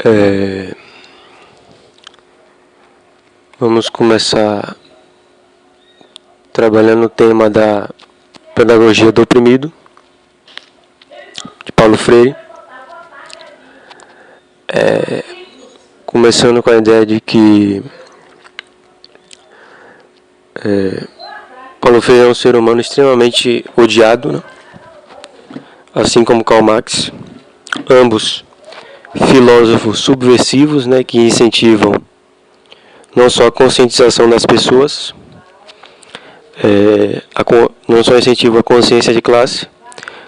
É, Vamos começar trabalhando o tema da pedagogia do oprimido, de Paulo Freire. Começando com a ideia de que Paulo Freire é um ser humano extremamente odiado, né? Assim como Karl Marx, ambos filósofos subversivos, né, que incentivam não só a conscientização das pessoas, não só incentivam a consciência de classe,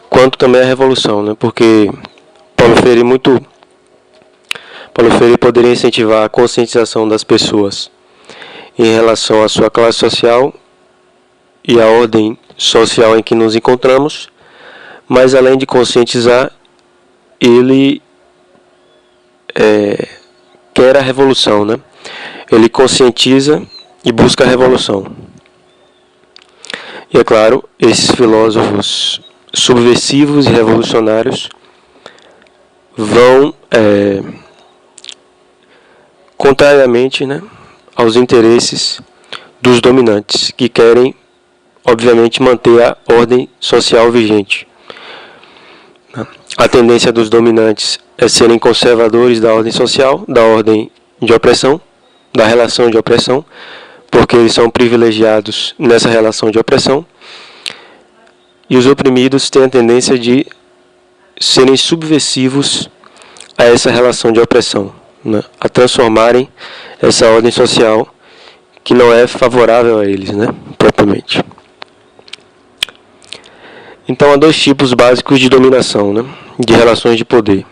quanto também a revolução, né, porque Paulo Freire poderia incentivar a conscientização das pessoas em relação à sua classe social e à ordem social em que nos encontramos, mas além de conscientizar, ele quer a revolução, né? Ele conscientiza e busca a revolução. E é claro, esses filósofos subversivos e revolucionários vão contrariamente, né, aos interesses dos dominantes, que querem, obviamente, manter a ordem social vigente. A tendência dos dominantes é serem conservadores da ordem social, da ordem de opressão, da relação de opressão, porque eles são privilegiados nessa relação de opressão, e os oprimidos têm a tendência de serem subversivos a essa relação de opressão, né? A transformarem essa ordem social que não é favorável a eles, né, propriamente. Então há dois tipos básicos de dominação, né, de relações de poder,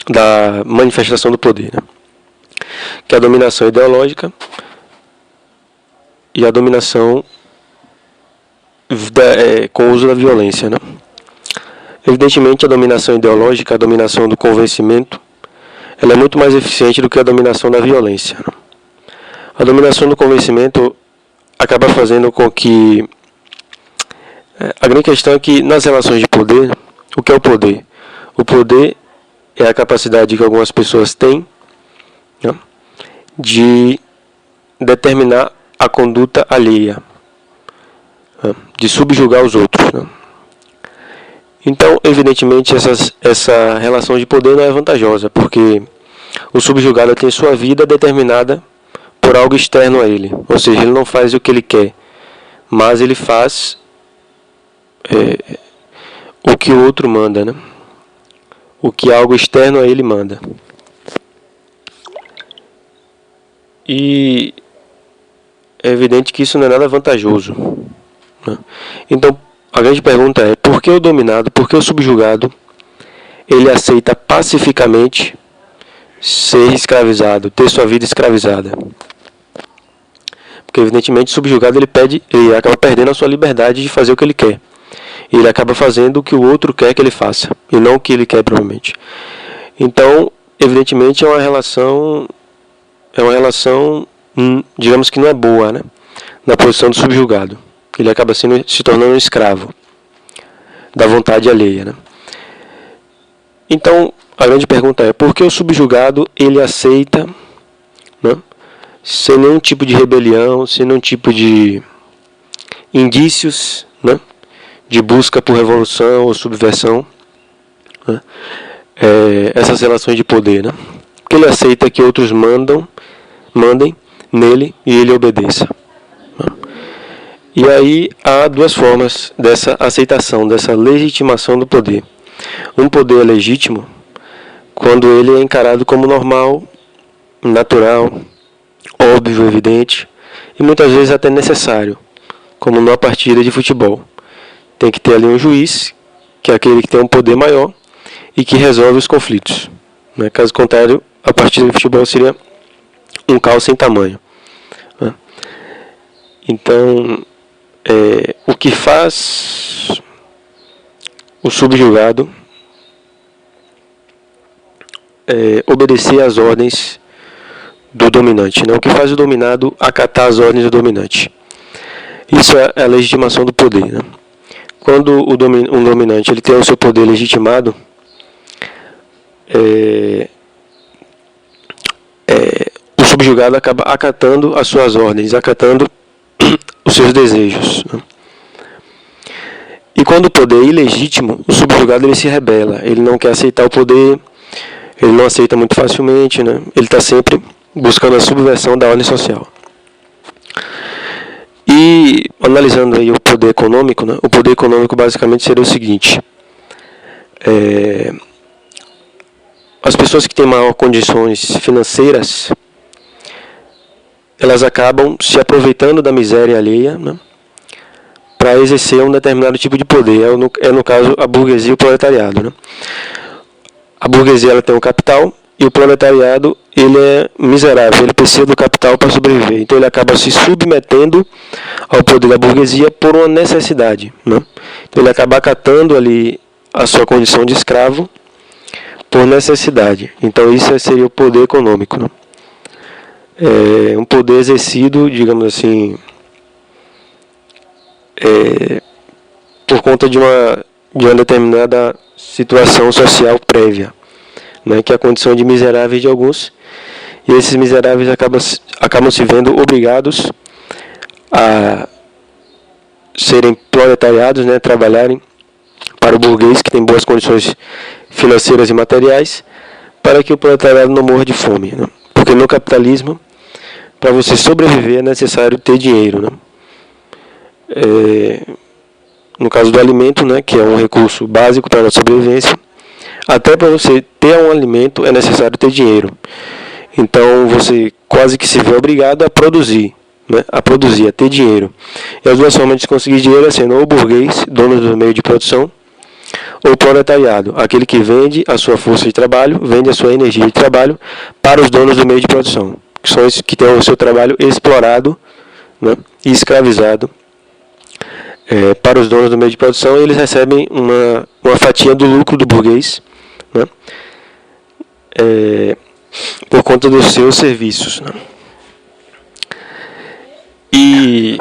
da manifestação do poder, né, que é a dominação ideológica e a dominação com o uso da violência, né. Evidentemente, a dominação ideológica, a dominação do convencimento, ela é muito mais eficiente do que a dominação da violência, né? A dominação do convencimento acaba fazendo com que... A grande questão é que nas relações de poder, o que é o poder? O poder é a capacidade que algumas pessoas têm, né, de determinar a conduta alheia, né, de subjugar os outros, né. Então, evidentemente, essa relação de poder não é vantajosa, porque o subjugado tem sua vida determinada por algo externo a ele. Ou seja, ele não faz o que ele quer, mas ele faz o que o outro manda, né? O que algo externo a ele manda. E é evidente que isso não é nada vantajoso, né? Então, a grande pergunta é, por que o dominado, por que o subjugado, ele aceita pacificamente ser escravizado, ter sua vida escravizada? Porque, evidentemente, o subjugado ele acaba perdendo a sua liberdade de fazer o que ele quer. Ele acaba fazendo o que o outro quer que ele faça, e não o que ele quer, provavelmente. Então, evidentemente, é uma relação, digamos que não é boa, né, na posição do subjugado. Ele acaba se tornando um escravo da vontade alheia, né? Então, a grande pergunta é, por que o subjugado ele aceita, né, sem nenhum tipo de rebelião, sem nenhum tipo de indícios, né, de busca por revolução ou subversão, né, essas relações de poder, né? Porque ele aceita que outros mandem nele e ele obedeça. E aí há duas formas dessa aceitação, dessa legitimação do poder. Um poder é legítimo quando ele é encarado como normal, natural, óbvio, evidente e muitas vezes até necessário, como numa partida de futebol. Tem que ter ali um juiz, que é aquele que tem um poder maior e que resolve os conflitos, né? Caso contrário, a partida de futebol seria um caos sem tamanho, né? Então, o que faz o subjugado obedecer às ordens do dominante, né? O que faz o dominado acatar as ordens do dominante. Isso é a legitimação do poder, né? Quando um dominante ele tem o seu poder legitimado, o subjugado acaba acatando as suas ordens, acatando os seus desejos, né? E quando o poder é ilegítimo, o subjugado ele se rebela, ele não quer aceitar o poder, ele não aceita muito facilmente, né? Ele está sempre buscando a subversão da ordem social. E analisando aí o poder econômico, né? O poder econômico basicamente seria o seguinte: as pessoas que têm maiores condições financeiras, elas acabam se aproveitando da miséria alheia, né, para exercer um determinado tipo de poder. No caso a burguesia e o proletariado, né? A burguesia ela tem um capital e o proletariado ele é miserável, ele precisa do capital para sobreviver. Então ele acaba se submetendo ao poder da burguesia por uma necessidade, né? Então ele acaba acatando ali a sua condição de escravo por necessidade. Então isso seria o poder econômico, né? Um poder exercido, digamos assim, por conta de uma determinada situação social prévia, né, que é a condição de miseráveis de alguns, e esses miseráveis acabam se vendo obrigados a serem proletariados, né, trabalharem para o burguês que tem boas condições financeiras e materiais, para que o proletariado não morra de fome, né? Porque no capitalismo, para você sobreviver é necessário ter dinheiro, né? No caso do alimento, né, que é um recurso básico para a sobrevivência, até para você ter um alimento é necessário ter dinheiro. Então você quase que se vê obrigado a produzir, né, a ter dinheiro. E as duas formas de conseguir dinheiro é sendo ou o burguês, dono do meio de produção, ou o proletariado, aquele que vende a sua força de trabalho, vende a sua energia de trabalho para os donos do meio de produção, que são os que têm o seu trabalho explorado, né, e escravizado para os donos do meio de produção, e eles recebem uma fatia do lucro do burguês, né, por conta dos seus serviços, né. E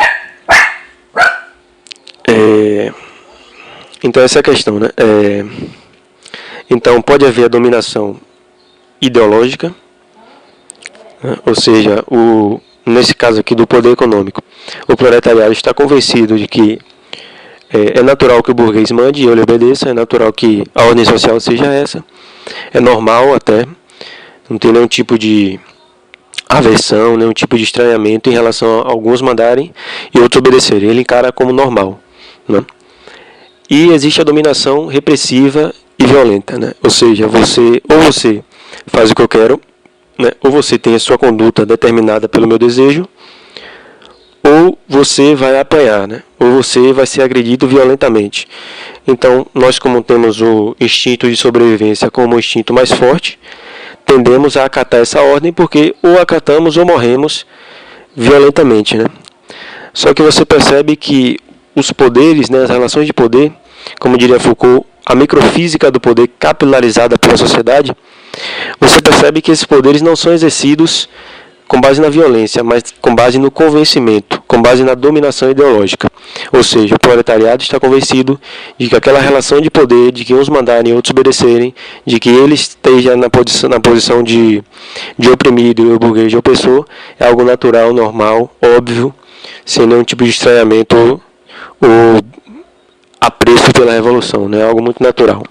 então essa é a questão, né? Então pode haver a dominação ideológica, né? Ou seja, nesse caso aqui do poder econômico, o proletariado está convencido de que é natural que o burguês mande e eu lhe obedeça, é natural que a ordem social seja essa, é normal até, não tem nenhum tipo de aversão, nenhum tipo de estranhamento em relação a alguns mandarem e outros obedecerem. Ele encara como normal, né? E existe a dominação repressiva e violenta, né? Ou seja, você faz o que eu quero, né? Ou você tem a sua conduta determinada pelo meu desejo, ou você vai apanhar, né? Ou você vai ser agredido violentamente. Então, nós, como temos o instinto de sobrevivência como o instinto mais forte, tendemos a acatar essa ordem, porque ou acatamos ou morremos violentamente, né? Só que você percebe que os poderes, né, as relações de poder, como diria Foucault, a microfísica do poder capilarizada pela sociedade, você percebe que esses poderes não são exercidos com base na violência, mas com base no convencimento, com base na dominação ideológica. Ou seja, o proletariado está convencido de que aquela relação de poder, de que uns mandarem e outros obedecerem, de que ele esteja na posição de oprimido e o burguês de opressor, é algo natural, normal, óbvio, sem nenhum tipo de estranhamento ou apreço pela revolução, né? É algo muito natural.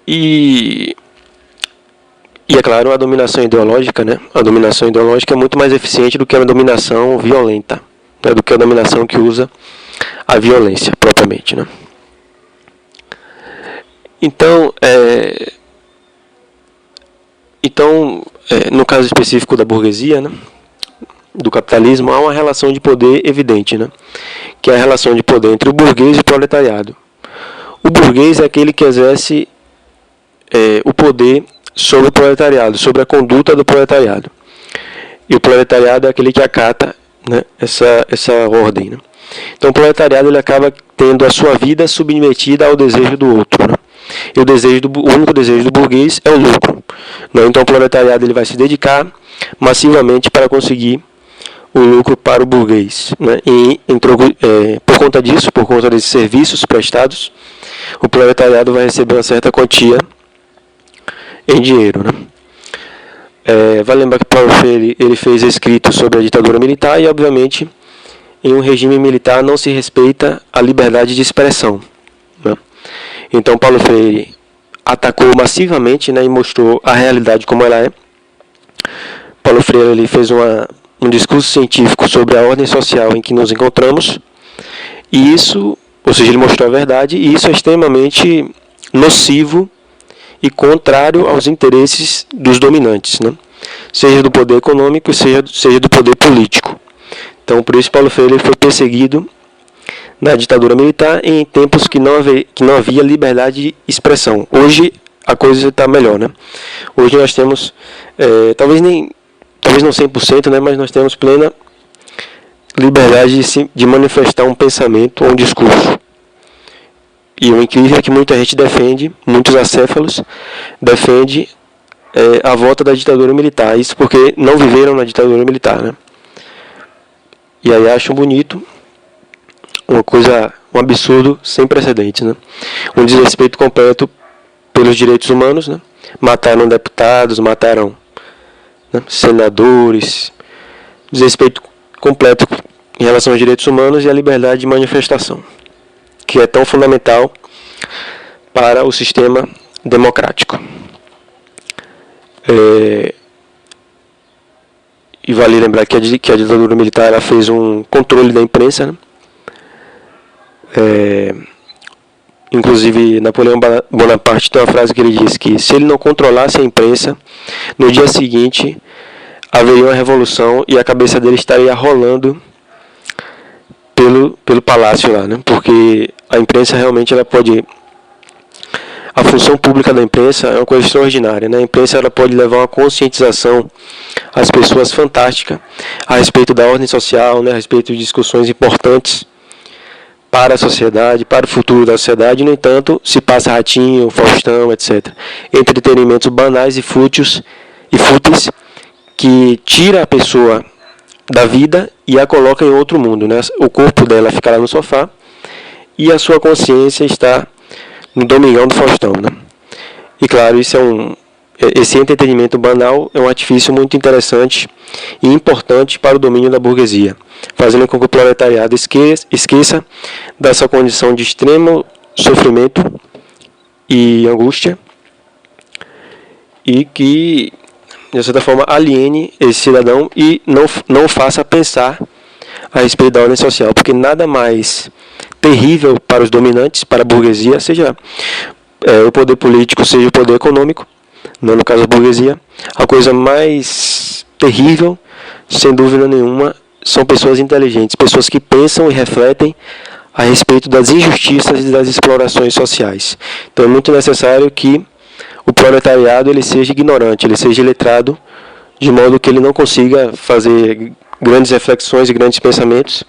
E é claro, a dominação ideológica, né? A dominação ideológica é muito mais eficiente do que a dominação violenta, né? Do que a dominação que usa a violência propriamente, né? Então, no caso específico da burguesia, né, do capitalismo, há uma relação de poder evidente, né, que é a relação de poder entre o burguês e o proletariado. O burguês é aquele que exerce o poder sobre o proletariado, sobre a conduta do proletariado. E o proletariado é aquele que acata, né, essa ordem, né? Então o proletariado ele acaba tendo a sua vida submetida ao desejo do outro, né? E o único desejo do burguês é o lucro, né? Então o proletariado ele vai se dedicar massivamente para conseguir o lucro para o burguês, né? E por conta disso, por conta desses serviços prestados, o proletariado vai receber uma certa quantia em dinheiro, né? Vale lembrar que Paulo Freire ele fez escritos sobre a ditadura militar e, obviamente, em um regime militar não se respeita a liberdade de expressão, né? Então, Paulo Freire atacou massivamente, né, e mostrou a realidade como ela é. Paulo Freire ele fez um discurso científico sobre a ordem social em que nos encontramos, e isso, ou seja, ele mostrou a verdade, e isso é extremamente nocivo e contrário aos interesses dos dominantes, né? Seja do poder econômico, seja do poder político. Então, por isso, Paulo Freire foi perseguido na ditadura militar em tempos que não havia liberdade de expressão. Hoje a coisa está melhor, né? Hoje nós temos, talvez não 100%, né, mas nós temos plena liberdade de manifestar um pensamento ou um discurso. E o incrível é que muita gente defende, muitos acéfalos defende a volta da ditadura militar. Isso porque não viveram na ditadura militar, né? E aí acham bonito, um absurdo sem precedentes, né? Um desrespeito completo pelos direitos humanos, né? Mataram deputados, mataram, né, senadores, desrespeito completo em relação aos direitos humanos e à liberdade de manifestação, que é tão fundamental para o sistema democrático. E vale lembrar que a ditadura militar ela fez um controle da imprensa, né? Inclusive, Napoleão Bonaparte tem uma frase que ele diz que se ele não controlasse a imprensa, no dia seguinte haveria uma revolução e a cabeça dele estaria rolando pelo palácio lá, né? Porque a imprensa realmente ela pode... A função pública da imprensa é uma coisa extraordinária, né? A imprensa ela pode levar uma conscientização às pessoas fantástica a respeito da ordem social, né? A respeito de discussões importantes para a sociedade, para o futuro da sociedade. No entanto, se passa Ratinho, Faustão, etc. Entretenimentos banais e fúteis que tira a pessoa da vida e a coloca em outro mundo, né? O corpo dela fica lá no sofá e a sua consciência está no Domingão do Faustão, né? E claro, esse entretenimento banal é um artifício muito interessante e importante para o domínio da burguesia, fazendo com que o proletariado esqueça da sua condição de extremo sofrimento e angústia e que, de certa forma, aliene esse cidadão e não faça pensar a respeito da ordem social, porque nada mais terrível para os dominantes, para a burguesia, seja o poder político, seja o poder econômico, não no caso a burguesia, a coisa mais terrível, sem dúvida nenhuma, são pessoas inteligentes, pessoas que pensam e refletem a respeito das injustiças e das explorações sociais. Então é muito necessário que o proletariado ele seja ignorante, ele seja iletrado, de modo que ele não consiga fazer grandes reflexões e grandes pensamentos,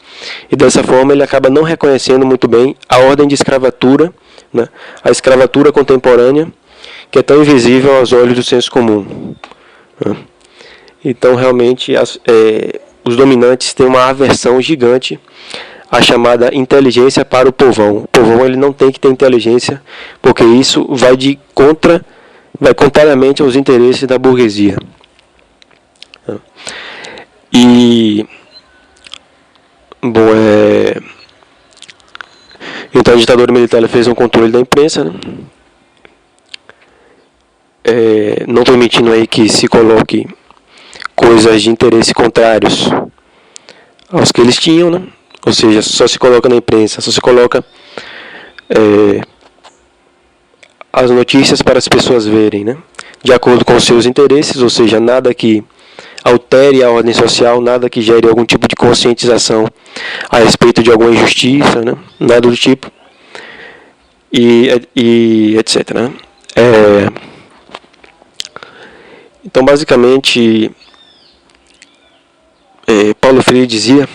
e dessa forma ele acaba não reconhecendo muito bem a ordem de escravatura, né, a escravatura contemporânea, que é tão invisível aos olhos do senso comum, né. Então realmente os dominantes têm uma aversão gigante à chamada inteligência para o povão. O povão ele não tem que ter inteligência, porque isso vai contrariamente aos interesses da burguesia. E bom, então a ditadura militar fez um controle da imprensa, né? Não permitindo aí que se coloque coisas de interesse contrários aos que eles tinham, né? Ou seja, só se coloca na imprensa, só se coloca as notícias para as pessoas verem, né? De acordo com os seus interesses, ou seja, nada que altere a ordem social, nada que gere algum tipo de conscientização a respeito de alguma injustiça, né? Nada do tipo, e etc, né? Então, basicamente, Paulo Freire dizia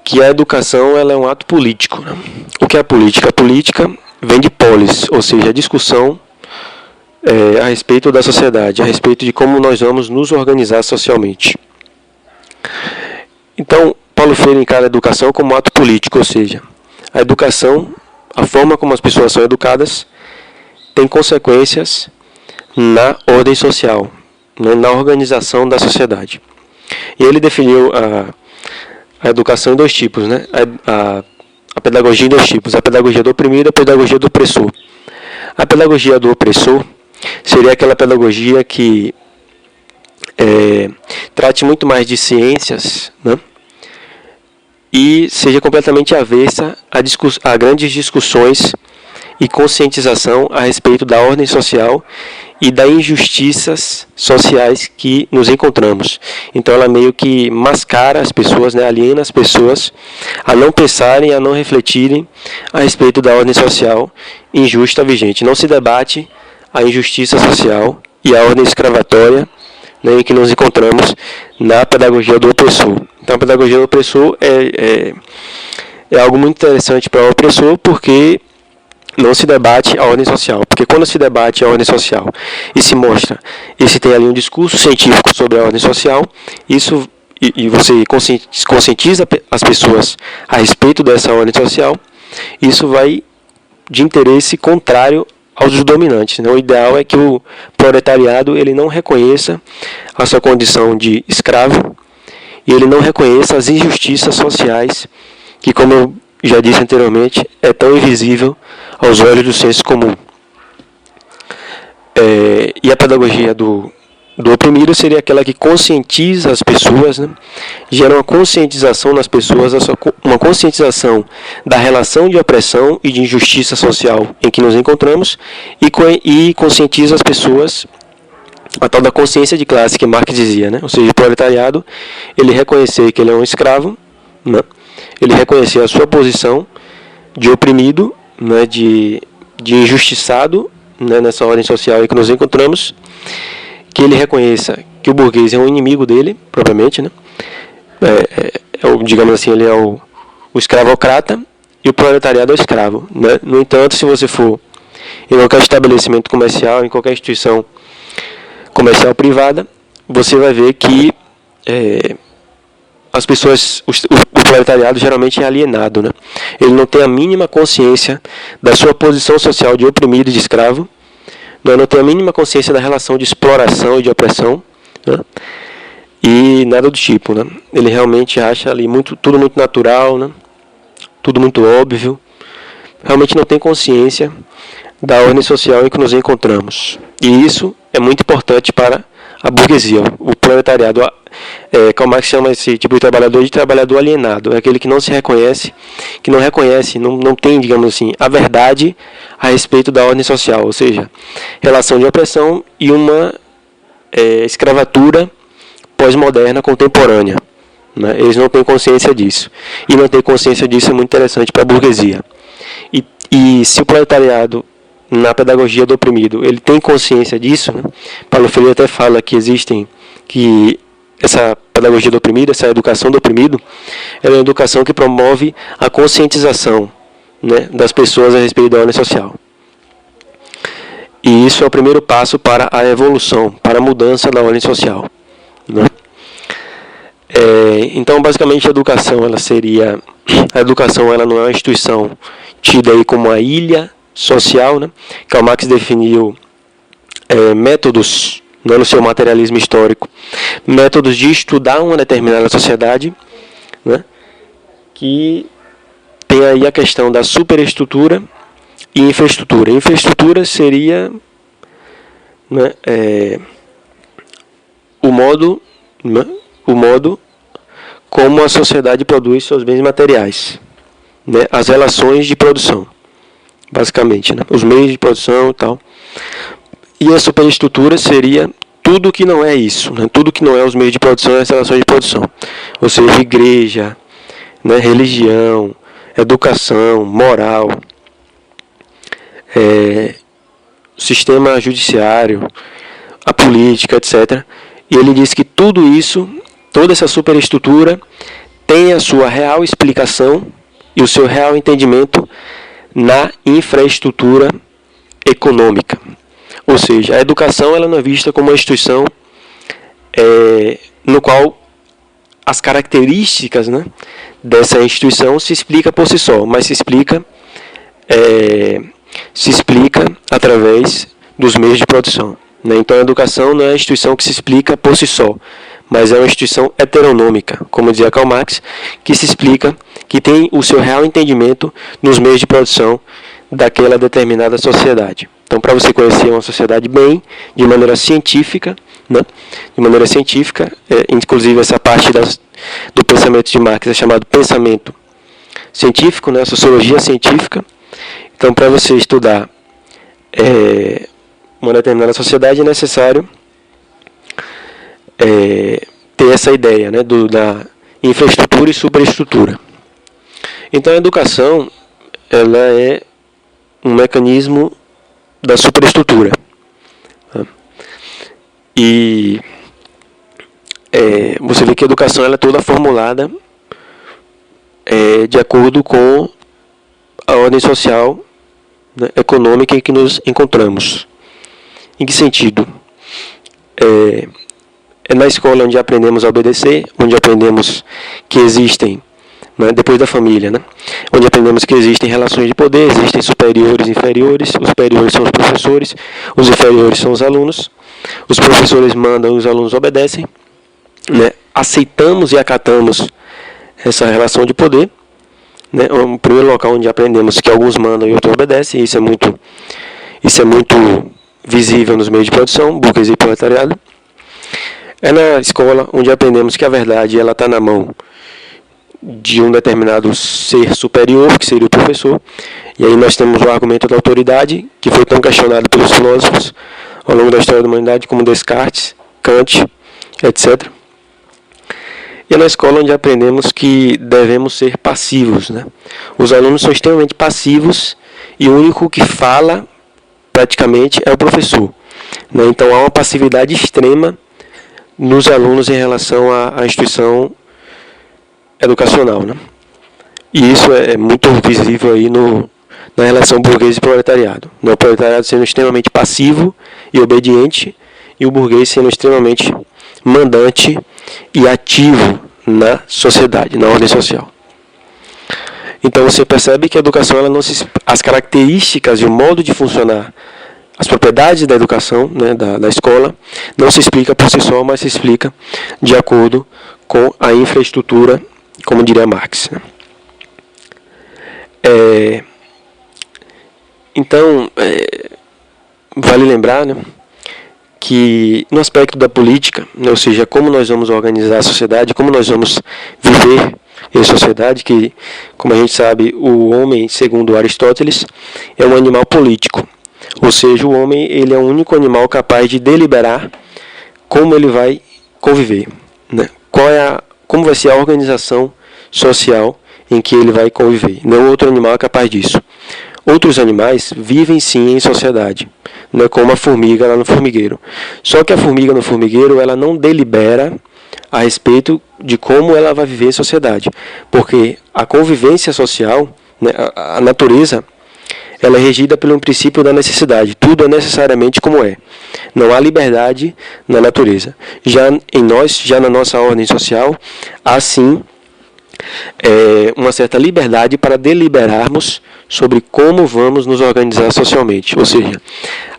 que a educação ela é um ato político, né? O que é a política? A política vem de polis, ou seja, a discussão a respeito da sociedade, a respeito de como nós vamos nos organizar socialmente. Então, Paulo Freire encara a educação como um ato político, ou seja, a educação, a forma como as pessoas são educadas, tem consequências na ordem social, né, na organização da sociedade. E ele definiu a educação em dois tipos, né? A pedagogia em dois tipos: a pedagogia do oprimido e a pedagogia do opressor. A pedagogia do opressor seria aquela pedagogia que trate muito mais de ciências, né? E seja completamente avessa a grandes discussões e conscientização a respeito da ordem social e das injustiças sociais que nos encontramos. Então ela meio que mascara as pessoas, né, aliena as pessoas a não pensarem, a não refletirem a respeito da ordem social injusta vigente. Não se debate a injustiça social e a ordem escravatória, né, em que nos encontramos na pedagogia do opressor. Então a pedagogia do opressor é algo muito interessante para o opressor, porque não se debate a ordem social. Porque quando se debate a ordem social e se mostra, e se tem ali um discurso científico sobre a ordem social, isso e você conscientiza as pessoas a respeito dessa ordem social, isso vai de interesse contrário aos dominantes, né? O ideal é que o proletariado ele não reconheça a sua condição de escravo e ele não reconheça as injustiças sociais que, como eu já disse anteriormente, é tão invisível aos olhos do senso comum. E a pedagogia do oprimido seria aquela que conscientiza as pessoas, né? Gera uma conscientização nas pessoas, uma conscientização da relação de opressão e de injustiça social em que nos encontramos e conscientiza as pessoas, a tal da consciência de classe que Marx dizia, né? Ou seja, o proletariado, ele reconhecer que ele é um escravo, né? Ele reconhecer a sua posição de oprimido, né? de injustiçado, né? Nessa ordem social em que nos encontramos, que ele reconheça que o burguês é um inimigo dele, propriamente, né? Digamos assim, ele é o escravocrata e o proletariado é o escravo, né? No entanto, se você for em qualquer estabelecimento comercial, em qualquer instituição comercial privada, você vai ver que as pessoas, o proletariado geralmente é alienado, né? Ele não tem a mínima consciência da sua posição social de oprimido e de escravo, não tem a mínima consciência da relação de exploração e de opressão, né? E nada do tipo, né? Ele realmente acha ali tudo muito natural, né? Tudo muito óbvio. Realmente não tem consciência da ordem social em que nos encontramos. E isso é muito importante para a burguesia, o proletariado. Karl Marx chama esse tipo de trabalhador alienado. É aquele que não se reconhece, que não reconhece, não tem, digamos assim, a verdade a respeito da ordem social, ou seja, relação de opressão e uma escravatura pós-moderna, contemporânea, né? Eles não têm consciência disso. E não ter consciência disso é muito interessante para a burguesia. E se o proletariado, na pedagogia do oprimido, ele tem consciência disso, né? Paulo Freire até fala que essa pedagogia do oprimido, essa educação do oprimido, ela é uma educação que promove a conscientização, né, das pessoas a respeito da ordem social. E isso é o primeiro passo para a evolução, para a mudança da ordem social, né? Então, basicamente, a educação ela não é uma instituição tida aí como uma ilha social, né? Karl Marx definiu métodos, né, no seu materialismo histórico, métodos de estudar uma determinada sociedade, né, que tem aí a questão da superestrutura e infraestrutura. Infraestrutura seria, né, o modo como a sociedade produz seus bens materiais, né, as relações de produção, basicamente, né, os meios de produção e tal. E a superestrutura seria tudo que não é isso, né, tudo que não é os meios de produção e as relações de produção, ou seja, igreja, né, religião, educação, moral, sistema judiciário, a política, etc. E ele diz que tudo isso, toda essa superestrutura, tem a sua real explicação e o seu real entendimento na infraestrutura econômica. Ou seja, a educação ela não é vista como uma instituição no qual as características, né, dessa instituição se explica por si só, mas se explica através dos meios de produção. né? Então a educação não é uma instituição que se explica por si só, mas é uma instituição heteronômica, como dizia Karl Marx, que se explica, que tem o seu real entendimento nos meios de produção daquela determinada sociedade. Então, para você conhecer uma sociedade bem, de maneira científica, né? De maneira científica, inclusive essa parte do pensamento de Marx é chamado pensamento científico, né? Sociologia científica. Então, para você estudar uma determinada sociedade, é necessário ter essa ideia, né? Da infraestrutura e superestrutura. Então, a educação, ela é um mecanismo da superestrutura. E você vê que a educação ela é toda formulada de acordo com a ordem social, né, econômica em que nos encontramos. Em que sentido? É na escola onde aprendemos a obedecer, onde aprendemos que existem, né, depois da família, né, onde aprendemos que existem relações de poder, existem superiores e inferiores, os superiores são os professores, os inferiores são os alunos, os professores mandam e os alunos obedecem, né, aceitamos e acatamos essa relação de poder, né, o primeiro local onde aprendemos que alguns mandam e outros obedecem, isso é muito visível nos meios de produção, burguesia e proletariado. É na escola onde aprendemos que a verdade ela está na mão de um determinado ser superior, que seria o professor. E aí nós temos o argumento da autoridade, que foi tão questionado pelos filósofos ao longo da história da humanidade, como Descartes, Kant, etc. E é na escola onde aprendemos que devemos ser passivos, né? Os alunos são extremamente passivos e o único que fala, praticamente, é o professor, né? Então há uma passividade extrema nos alunos em relação à instituição educacional, né? E isso é muito visível aí na relação burguês e proletariado, né? O proletariado sendo extremamente passivo e obediente, e o burguês sendo extremamente mandante e ativo na sociedade, na ordem social. Então você percebe que a educação, as características e o modo de funcionar, as propriedades da educação, né, da escola, não se explica por si só, mas se explica de acordo com a infraestrutura, como diria Marx, né? Então, vale lembrar, né, que no aspecto da política, né, ou seja, como nós vamos organizar a sociedade, como nós vamos viver em sociedade, que, como a gente sabe, o homem, segundo Aristóteles, é um animal político. Ou seja, o homem ele é o único animal capaz de deliberar como ele vai conviver, né? Como vai ser a organização social em que ele vai conviver. Nenhum outro animal é capaz disso. Outros animais vivem sim em sociedade, né? Como a formiga lá no formigueiro. Só que a formiga no formigueiro ela não delibera a respeito de como ela vai viver em sociedade, porque a convivência social, né, a natureza, ela é regida pelo princípio da necessidade. Tudo é necessariamente como é. Não há liberdade na natureza. Já na nossa ordem social, há sim uma certa liberdade para deliberarmos sobre como vamos nos organizar socialmente. Ou seja,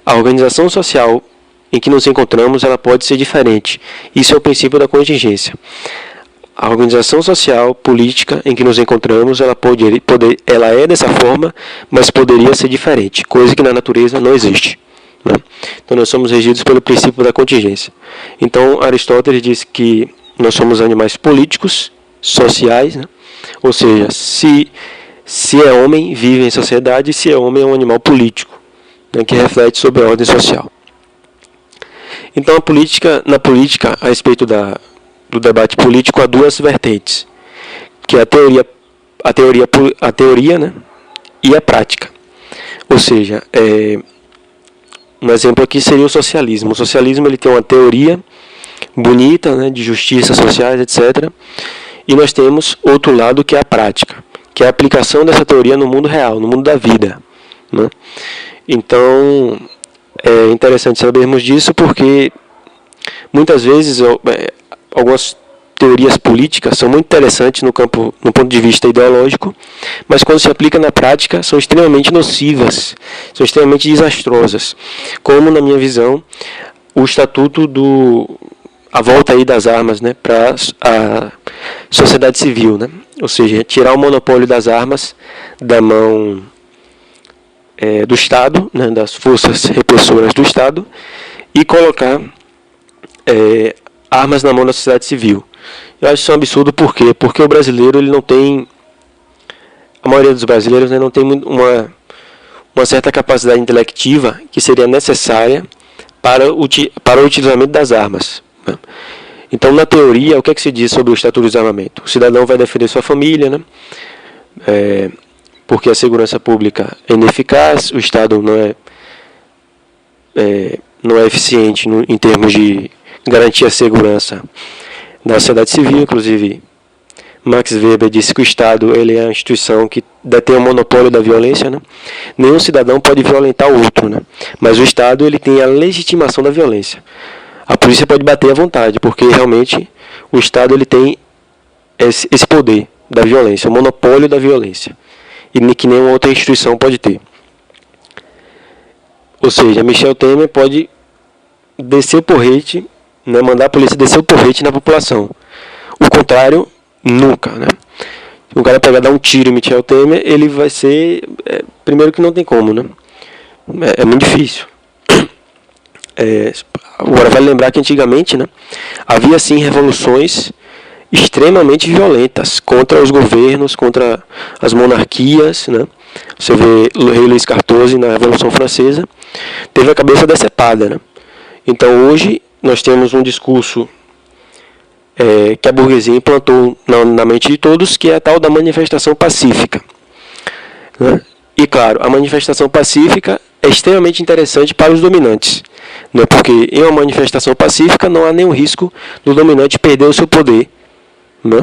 a organização social em que nos encontramos, ela pode ser diferente. Isso é o princípio da contingência. A organização social, política em que nos encontramos, ela é dessa forma, mas poderia ser diferente, coisa que na natureza não existe, né? Então nós somos regidos pelo princípio da contingência. Então Aristóteles diz que nós somos animais políticos, sociais, né? Ou seja, se é homem, vive em sociedade, e se é homem, é um animal político, né, que reflete sobre a ordem social. Então na política, a respeito do debate político, há duas vertentes, que é a teoria, né, e a prática. Ou seja, um exemplo aqui seria o socialismo. O socialismo ele tem uma teoria bonita, né, de justiça sociais, etc. E nós temos outro lado que é a prática, que é a aplicação dessa teoria no mundo real, no mundo da vida, né? Então, é interessante sabermos disso porque muitas vezes algumas teorias políticas são muito interessantes no ponto de vista ideológico, mas quando se aplica na prática são extremamente nocivas, são extremamente desastrosas. Como, na minha visão, o estatuto a volta aí das armas, né, para a sociedade civil, né? Ou seja, tirar o monopólio das armas da mão do Estado, né, das forças repressoras do Estado, e colocar armas na mão da sociedade civil. Eu acho isso um absurdo, por quê? Porque o brasileiro, ele não tem, a maioria dos brasileiros, né, não tem uma certa capacidade intelectiva que seria necessária para o utilizamento das armas, né? Então, na teoria, o que é que se diz sobre o Estatuto do Desarmamento? O cidadão vai defender sua família, né? Porque a segurança pública é ineficaz, o Estado não é eficiente em termos de garantir a segurança da sociedade civil. Inclusive, Max Weber disse que o Estado, ele é a instituição que detém o monopólio da violência, né? Nenhum cidadão pode violentar o outro, né? Mas o Estado, ele tem a legitimação da violência. A polícia pode bater à vontade, porque realmente o Estado, ele tem esse poder da violência, o monopólio da violência, e que nenhuma outra instituição pode ter. Ou seja, Michel Temer pode descer o porrete, né, mandar a polícia descer o porrete na população. O contrário, nunca, né? Se o cara pegar dar um tiro em Michel Temer, ele vai ser... primeiro que não tem como, né? É muito difícil. Agora, vale lembrar que antigamente, né, havia sim revoluções extremamente violentas contra os governos, contra as monarquias, né? Você vê o rei Luís XIV na Revolução Francesa, teve a cabeça decepada, né? Então hoje nós temos um discurso que a burguesia implantou na mente de todos, que é a tal da manifestação pacífica, né? E claro, a manifestação pacífica é extremamente interessante para os dominantes, né? Porque em uma manifestação pacífica não há nenhum risco do dominante perder o seu poder, né?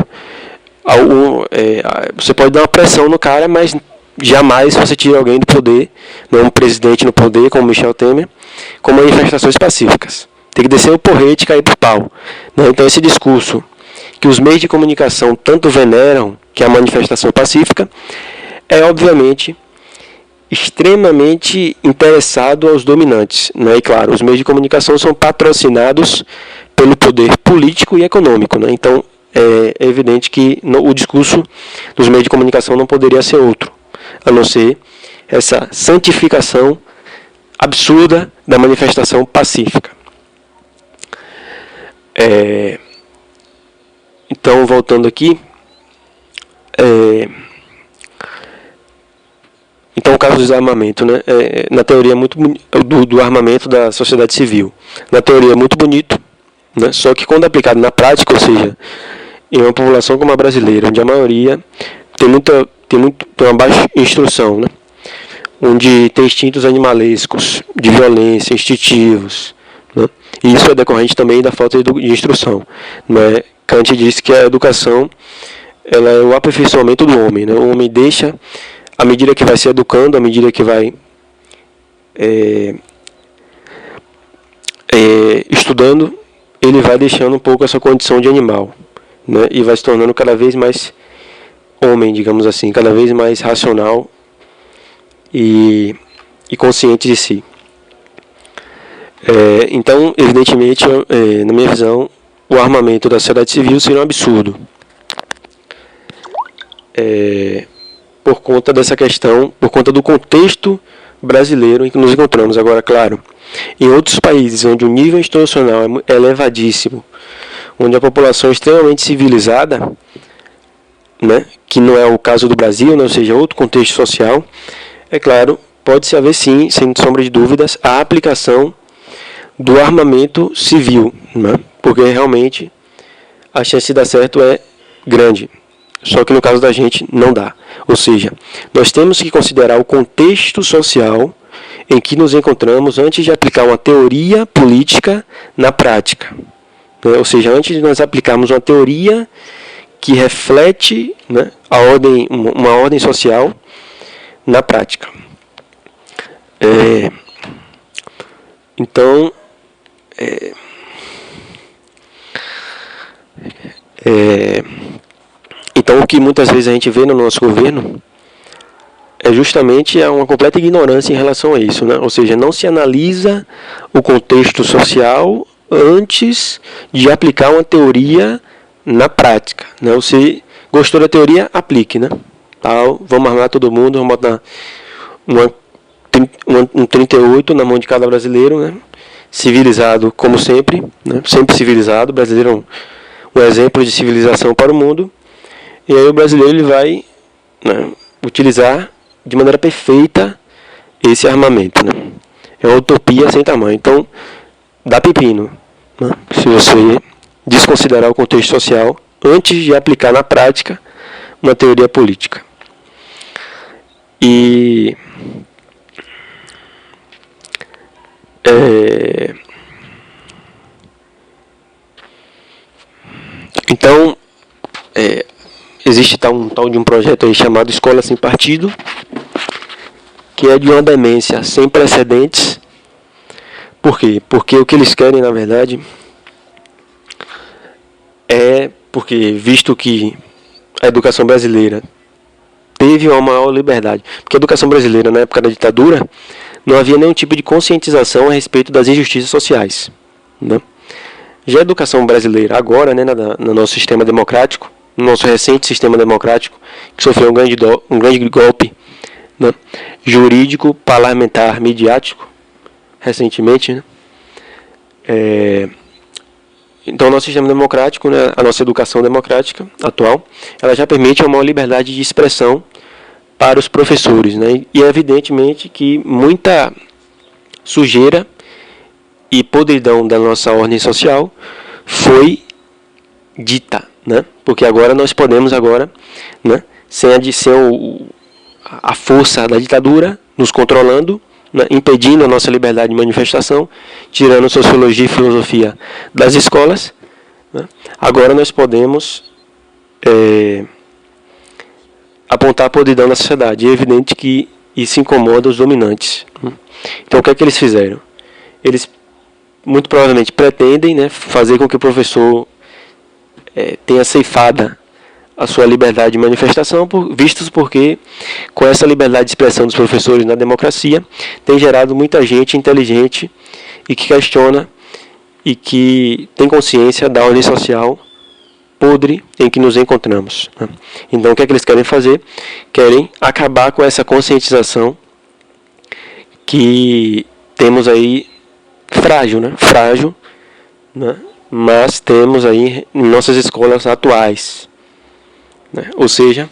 Você pode dar uma pressão no cara, mas jamais você tira alguém do poder, né, um presidente no poder, como Michel Temer, com manifestações pacíficas. Tem que descer o porrete e cair pro pau, né? Então esse discurso que os meios de comunicação tanto veneram, que é a manifestação pacífica, é obviamente extremamente interessado aos dominantes, né? E claro, os meios de comunicação são patrocinados pelo poder político e econômico, né? Então é evidente que o discurso dos meios de comunicação não poderia ser outro, a não ser essa santificação absurda da manifestação pacífica. Então, voltando aqui, então o caso do desarmamento, né? Na teoria do armamento da sociedade civil, na teoria é muito bonito, né? Só que quando aplicado na prática, ou seja, em uma população como a brasileira, onde a maioria tem uma baixa instrução, né? Onde tem instintos animalescos, de violência, instintivos, né? E isso é decorrente também da falta de instrução, né? Kant disse que a educação, ela é o aperfeiçoamento do homem, né? O homem deixa, à medida que vai se educando, à medida que vai estudando, ele vai deixando um pouco essa condição de animal, né? E vai se tornando cada vez mais homem, digamos assim, cada vez mais racional e consciente de si. Então, evidentemente, na minha visão, o armamento da sociedade civil seria um absurdo, por conta dessa questão, por conta do contexto brasileiro em que nos encontramos. Agora, claro, em outros países onde o nível institucional é elevadíssimo, onde a população é extremamente civilizada, né, que não é o caso do Brasil, né, ou seja, outro contexto social, é claro, pode-se haver sim, sem sombra de dúvidas, a aplicação do armamento civil, né, porque realmente a chance de dar certo é grande. Só que no caso da gente não dá. Ou seja, nós temos que considerar o contexto social em que nos encontramos antes de aplicar uma teoria política na prática, né? Ou seja, antes de nós aplicarmos uma teoria que reflete, né, uma ordem social na prática. Então, então, o que muitas vezes a gente vê no nosso governo é justamente uma completa ignorância em relação a isso, né? Ou seja, não se analisa o contexto social antes de aplicar uma teoria na prática, né? Você gostou da teoria, aplique, né? Vamos armar todo mundo, vamos botar um 38 na mão de cada brasileiro, né? Civilizado como sempre, né? Sempre civilizado, brasileiro um exemplo de civilização para o mundo, e aí o brasileiro ele vai, né, utilizar de maneira perfeita esse armamento, né? É uma utopia sem tamanho. Então, dá pepino, né, se você desconsiderar o contexto social antes de aplicar na prática uma teoria política. E então existe um tal de um projeto aí chamado Escola Sem Partido, que é de uma demência sem precedentes. Por quê? Porque o que eles querem, na verdade, porque visto que a educação brasileira teve uma maior liberdade, porque a educação brasileira na época da ditadura não havia nenhum tipo de conscientização a respeito das injustiças sociais, né? Já a educação brasileira agora, né, no nosso sistema democrático, no nosso recente sistema democrático, que sofreu um grande golpe, né, jurídico, parlamentar, midiático, recentemente, né? Então, o nosso sistema democrático, né, a nossa educação democrática atual, ela já permite uma maior liberdade de expressão para os professores, né? E evidentemente que muita sujeira e podridão da nossa ordem social foi dita, né? Porque agora nós podemos né, sem a força da ditadura nos controlando, né, impedindo a nossa liberdade de manifestação, tirando sociologia e filosofia das escolas, né? Agora nós podemos apontar a podridão da sociedade. É evidente que isso incomoda os dominantes, né? Então o que é que eles fizeram? Eles muito provavelmente pretendem, né, fazer com que o professor tenha ceifada a sua liberdade de manifestação, vistos porque com essa liberdade de expressão dos professores na democracia tem gerado muita gente inteligente e que questiona e que tem consciência da ordem social podre em que nos encontramos, né? Então o que é que eles querem fazer? Querem acabar com essa conscientização que temos aí frágil, né? Mas temos aí em nossas escolas atuais, né? Ou seja,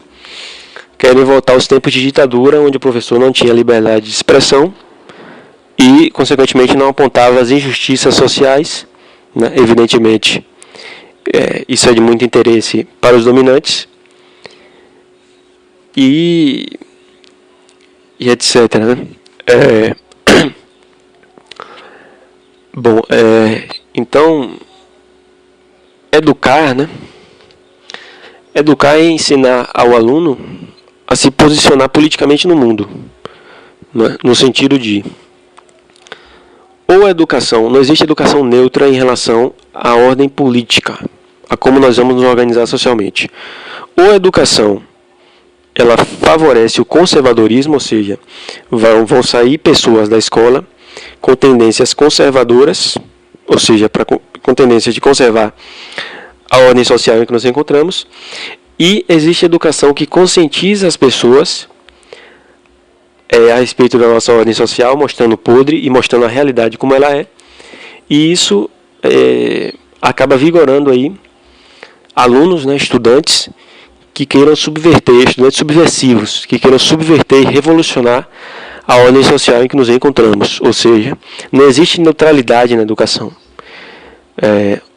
querem voltar aos tempos de ditadura, onde o professor não tinha liberdade de expressão e, consequentemente, não apontava as injustiças sociais, né? Evidentemente, isso é de muito interesse para os dominantes e etc, né? Bom, então, educar, né? Educar é ensinar ao aluno a se posicionar politicamente no mundo, né? No sentido de ou a educação, não existe educação neutra em relação à ordem política, a como nós vamos nos organizar socialmente. Ou a educação, ela favorece o conservadorismo, ou seja, vão sair pessoas da escola com tendências conservadoras, ou seja, com tendências de conservar a ordem social em que nos encontramos, e existe educação que conscientiza as pessoas a respeito da nossa ordem social, mostrando o podre e mostrando a realidade como ela é, e isso acaba vigorando aí alunos, né, estudantes que queiram subverter, estudantes subversivos, que queiram subverter e revolucionar a ordem social em que nos encontramos. Ou seja, não existe neutralidade na educação.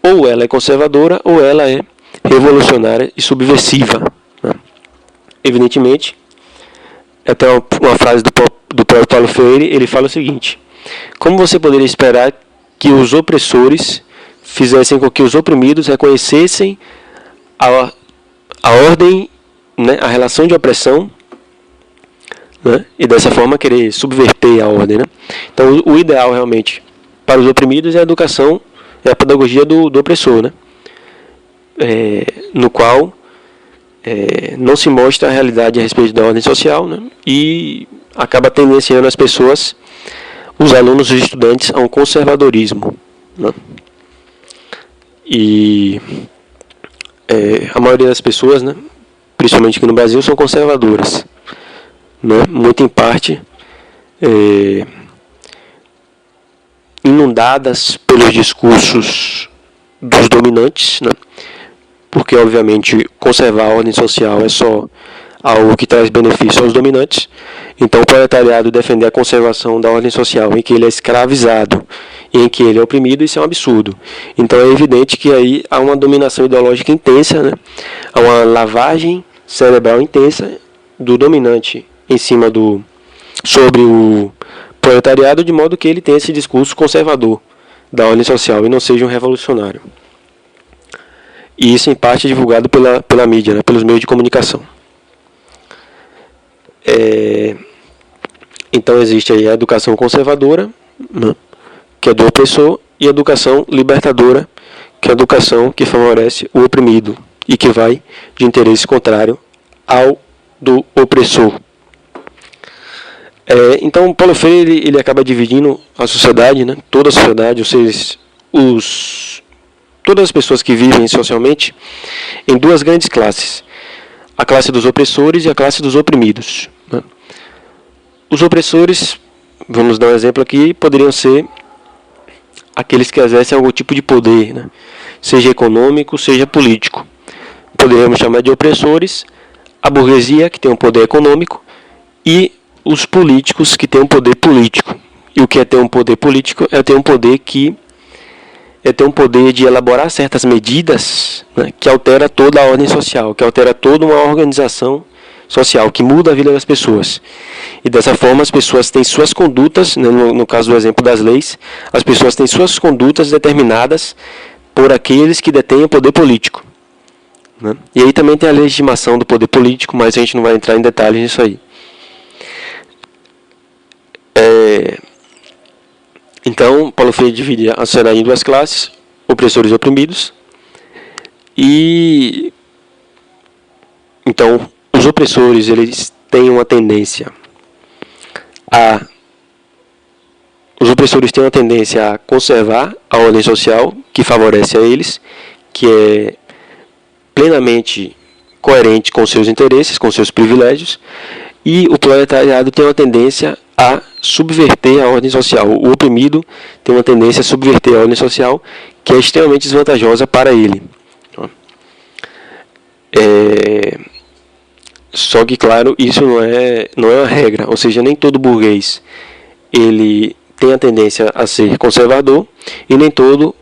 Ou ela é conservadora ou ela é revolucionária e subversiva, né? Evidentemente, até uma frase do próprio Paulo Freire, ele fala o seguinte: como você poderia esperar que os opressores fizessem com que os oprimidos reconhecessem a ordem, né, a relação de opressão, né, e dessa forma querer subverter a ordem, né? Então o ideal realmente para os oprimidos é a educação, é a pedagogia do opressor, né? No qual não se mostra a realidade a respeito da ordem social, né? E acaba tendenciando as pessoas, os alunos e os estudantes, a um conservadorismo, né? E a maioria das pessoas, né, principalmente aqui no Brasil, são conservadoras, né? Muito em parte inundadas pelos discursos dos dominantes, né? Porque, obviamente, conservar a ordem social é só algo que traz benefício aos dominantes. Então, o proletariado defender a conservação da ordem social em que ele é escravizado e em que ele é oprimido, isso é um absurdo. Então, é evidente que aí há uma dominação ideológica intensa, né? Há uma lavagem cerebral intensa do dominante em cima sobre o proletariado, de modo que ele tenha esse discurso conservador da ordem social e não seja um revolucionário. E isso, em parte, é divulgado pela mídia, né, pelos meios de comunicação. Então, existe aí a educação conservadora, né, que é do opressor, e a educação libertadora, que é a educação que favorece o oprimido e que vai de interesse contrário ao do opressor. Então, Paulo Freire ele acaba dividindo a sociedade, né, toda a sociedade, ou seja, todas as pessoas que vivem socialmente, em duas grandes classes: a classe dos opressores e a classe dos oprimidos, né? Os opressores, vamos dar um exemplo aqui, poderiam ser aqueles que exercem algum tipo de poder, né? Seja econômico, seja político. Poderíamos chamar de opressores a burguesia, que tem um poder econômico, e os políticos, que têm um poder político. E o que é ter um poder político? É ter um poder de elaborar certas medidas, né, que altera toda a ordem social, que altera toda uma organização social, que muda a vida das pessoas. E dessa forma as pessoas têm suas condutas, né, no caso do exemplo das leis, as pessoas têm suas condutas determinadas por aqueles que detêm o poder político, né? E aí também tem a legitimação do poder político, mas a gente não vai entrar em detalhes nisso aí. Então, Paulo Freire divide a sociedade em duas classes: opressores e oprimidos. E então, os opressores eles têm uma tendência a conservar a ordem social que favorece a eles, que é plenamente coerente com seus interesses, com seus privilégios, e o proletariado tem uma tendência a subverter a ordem social. O oprimido tem uma tendência a subverter a ordem social, que é extremamente desvantajosa para ele. Só que, claro, isso não é uma regra, ou seja, nem todo burguês ele tem a tendência a ser conservador, e nem todo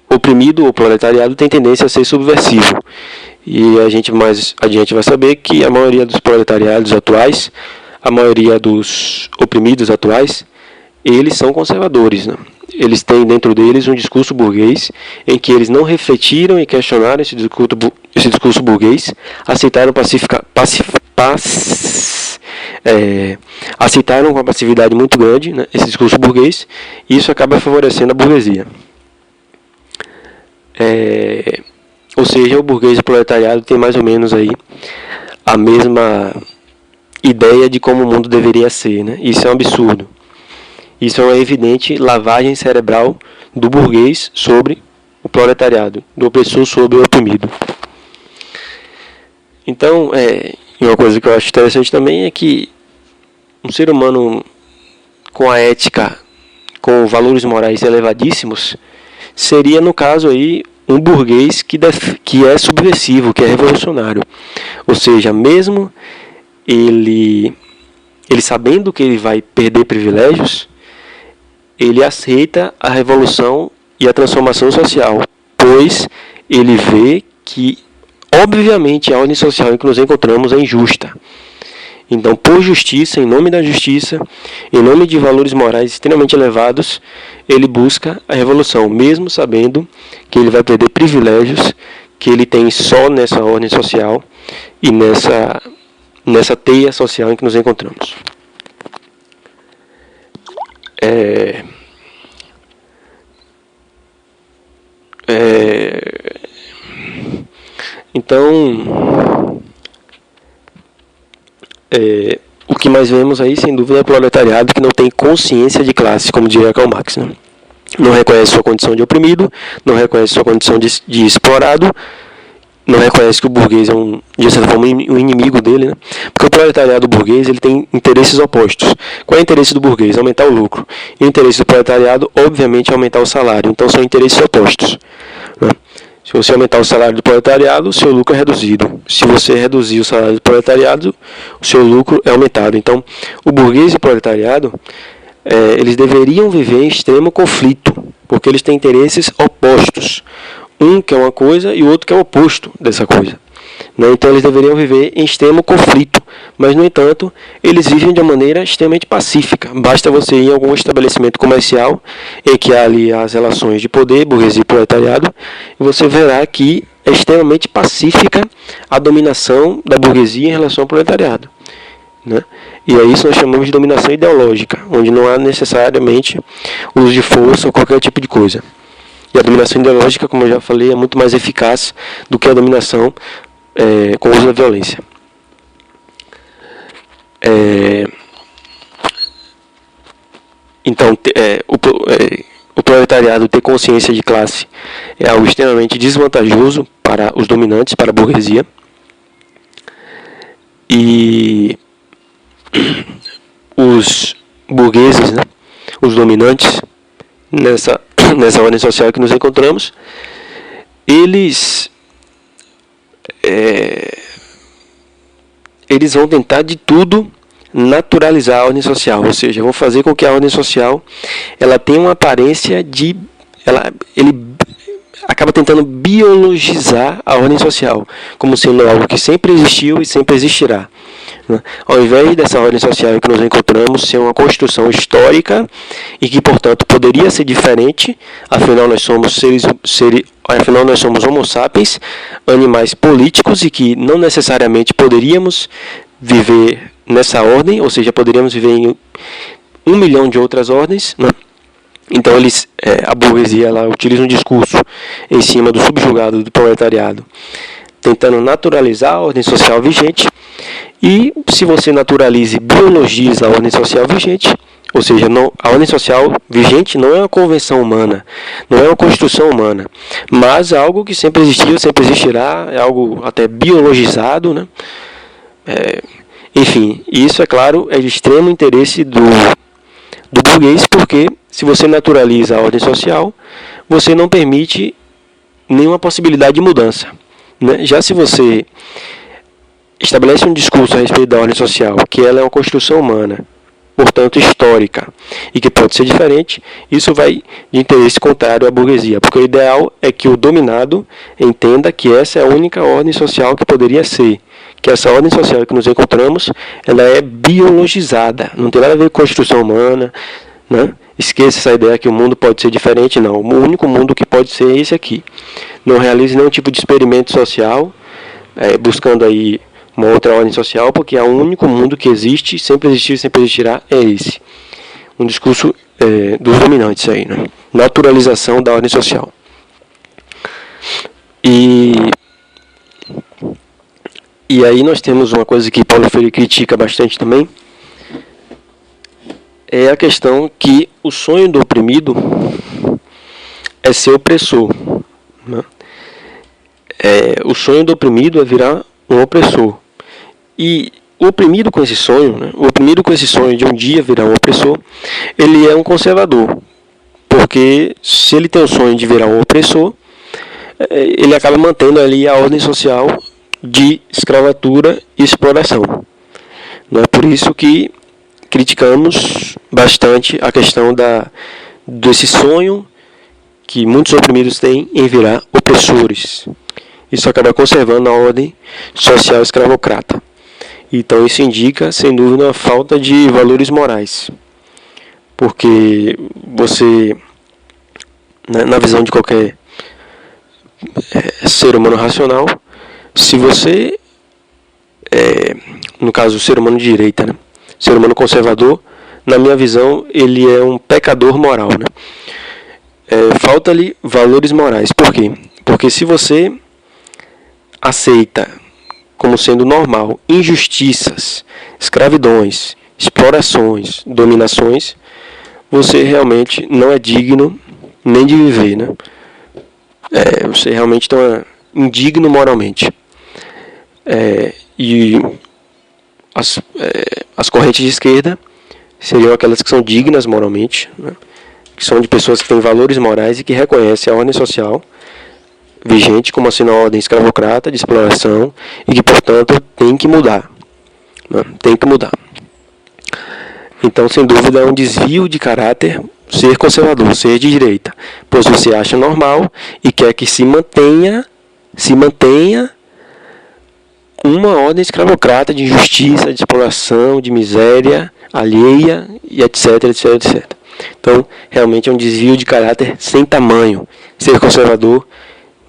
oprimido ou proletariado tem tendência a ser subversivo. E a gente mais adiante vai saber que a maioria dos proletariados atuais, a maioria dos oprimidos atuais, eles são conservadores, né? Eles têm dentro deles um discurso burguês em que eles não refletiram e questionaram esse discurso burguês, aceitaram aceitaram com uma passividade muito grande, né, esse discurso burguês, e isso acaba favorecendo a burguesia. Ou seja, o burguês e o proletariado têm mais ou menos aí a mesma ideia de como o mundo deveria ser, né? Isso é um absurdo. Isso é uma evidente lavagem cerebral do burguês sobre o proletariado, do opressor sobre o oprimido. Então, uma coisa que eu acho interessante também é que um ser humano com a ética, com valores morais elevadíssimos, seria, no caso aí, um burguês que é subversivo, que é revolucionário. Ou seja, mesmo ele sabendo que ele vai perder privilégios, ele aceita a revolução e a transformação social, pois ele vê que, obviamente, a ordem social em que nos encontramos é injusta. Então, por justiça, em nome da justiça, em nome de valores morais extremamente elevados, ele busca a revolução, mesmo sabendo que ele vai perder privilégios que ele tem só nessa ordem social e nessa teia social em que nos encontramos. Então, o que mais vemos aí, sem dúvida, é o proletariado que não tem consciência de classe, como diria Karl Marx, né? Não reconhece sua condição de oprimido, não reconhece sua condição de explorado, não reconhece que o burguês é de certa forma, um inimigo dele, né? Porque o proletariado burguês ele tem interesses opostos. Qual é o interesse do burguês? Aumentar o lucro. E o interesse do proletariado, obviamente, é aumentar o salário. Então, são interesses opostos, né? Se você aumentar o salário do proletariado, o seu lucro é reduzido. Se você reduzir o salário do proletariado, o seu lucro é aumentado. Então, o burguês e o proletariado, eles deveriam viver em extremo conflito, porque eles têm interesses opostos. Um quer uma coisa e o outro quer o oposto dessa coisa, né? Então, eles deveriam viver em extremo conflito. Mas, no entanto, eles vivem de uma maneira extremamente pacífica. Basta você ir em algum estabelecimento comercial em que há ali as relações de poder, burguesia e proletariado, e você verá que é extremamente pacífica a dominação da burguesia em relação ao proletariado, né? E é isso que nós chamamos de dominação ideológica, onde não há necessariamente uso de força ou qualquer tipo de coisa. E a dominação ideológica, como eu já falei, é muito mais eficaz do que a dominação com o uso da violência. Então, o proletariado ter consciência de classe é algo extremamente desvantajoso para os dominantes, para a burguesia. E os burgueses, né, os dominantes, nessa ordem social que nos encontramos, eles vão tentar de tudo naturalizar a ordem social, ou seja, vão fazer com que a ordem social ela tenha uma aparência ele acaba tentando biologizar a ordem social, como sendo algo que sempre existiu e sempre existirá, né? Ao invés dessa ordem social que nos encontramos ser uma construção histórica e que, portanto, poderia ser diferente, afinal nós somos afinal nós somos homo sapiens, animais políticos e que não necessariamente poderíamos viver nessa ordem, ou seja, poderíamos viver em 1 milhão de outras ordens, né? Então a burguesia ela utiliza um discurso em cima do subjugado do proletariado, tentando naturalizar a ordem social vigente. E se você naturaliza e biologiza a ordem social vigente, ou seja, a ordem social vigente não é uma convenção humana, não é uma construção humana, mas é algo que sempre existiu, sempre existirá, é algo até biologizado, né? Enfim, isso, é claro, é de extremo interesse do burguês, porque se você naturaliza a ordem social, você não permite nenhuma possibilidade de mudança, né? Já se você estabelece um discurso a respeito da ordem social, que ela é uma construção humana, portanto histórica, e que pode ser diferente, isso vai de interesse contrário à burguesia, porque o ideal é que o dominado entenda que essa é a única ordem social que poderia ser, que essa ordem social que nos encontramos, ela é biologizada, não tem nada a ver com construção humana, né? Esqueça essa ideia que o mundo pode ser diferente, não. O único mundo que pode ser é esse aqui. Não realize nenhum tipo de experimento social, buscando aí uma outra ordem social, porque é o único mundo que existe, sempre existiu e sempre existirá, é esse. Um discurso dos dominantes aí, né? Naturalização da ordem social. E aí nós temos uma coisa que Paulo Freire critica bastante também, é a questão que o sonho do oprimido é ser opressor, né? O sonho do oprimido é virar um opressor. E o oprimido com esse sonho, né, o oprimido com esse sonho de um dia virar um opressor, ele é um conservador. Porque se ele tem o sonho de virar um opressor, ele acaba mantendo ali a ordem social de escravatura e exploração. Não é por isso que criticamos bastante a questão desse sonho que muitos oprimidos têm em virar opressores. Isso acaba conservando a ordem social escravocrata. Então isso indica, sem dúvida, uma falta de valores morais. Porque você, na visão de qualquer ser humano racional, se você, no caso o ser humano de direita, né? Ser humano conservador, na minha visão, ele é um pecador moral, né? Falta-lhe valores morais. Por quê? Porque se você aceita como sendo normal injustiças, escravidões, explorações, dominações, você realmente não é digno nem de viver, né? Você realmente está indigno moralmente. E as correntes de esquerda seriam aquelas que são dignas moralmente, né? Que são de pessoas que têm valores morais e que reconhecem a ordem social vigente como assim a ordem escravocrata de exploração e que, portanto, tem que mudar, né? Tem que mudar. Então, sem dúvida, é um desvio de caráter ser conservador, ser de direita, pois você acha normal e quer que se mantenha uma ordem escravocrata de injustiça, de exploração, de miséria alheia e etc, etc, etc. Então, realmente é um desvio de caráter sem tamanho ser conservador,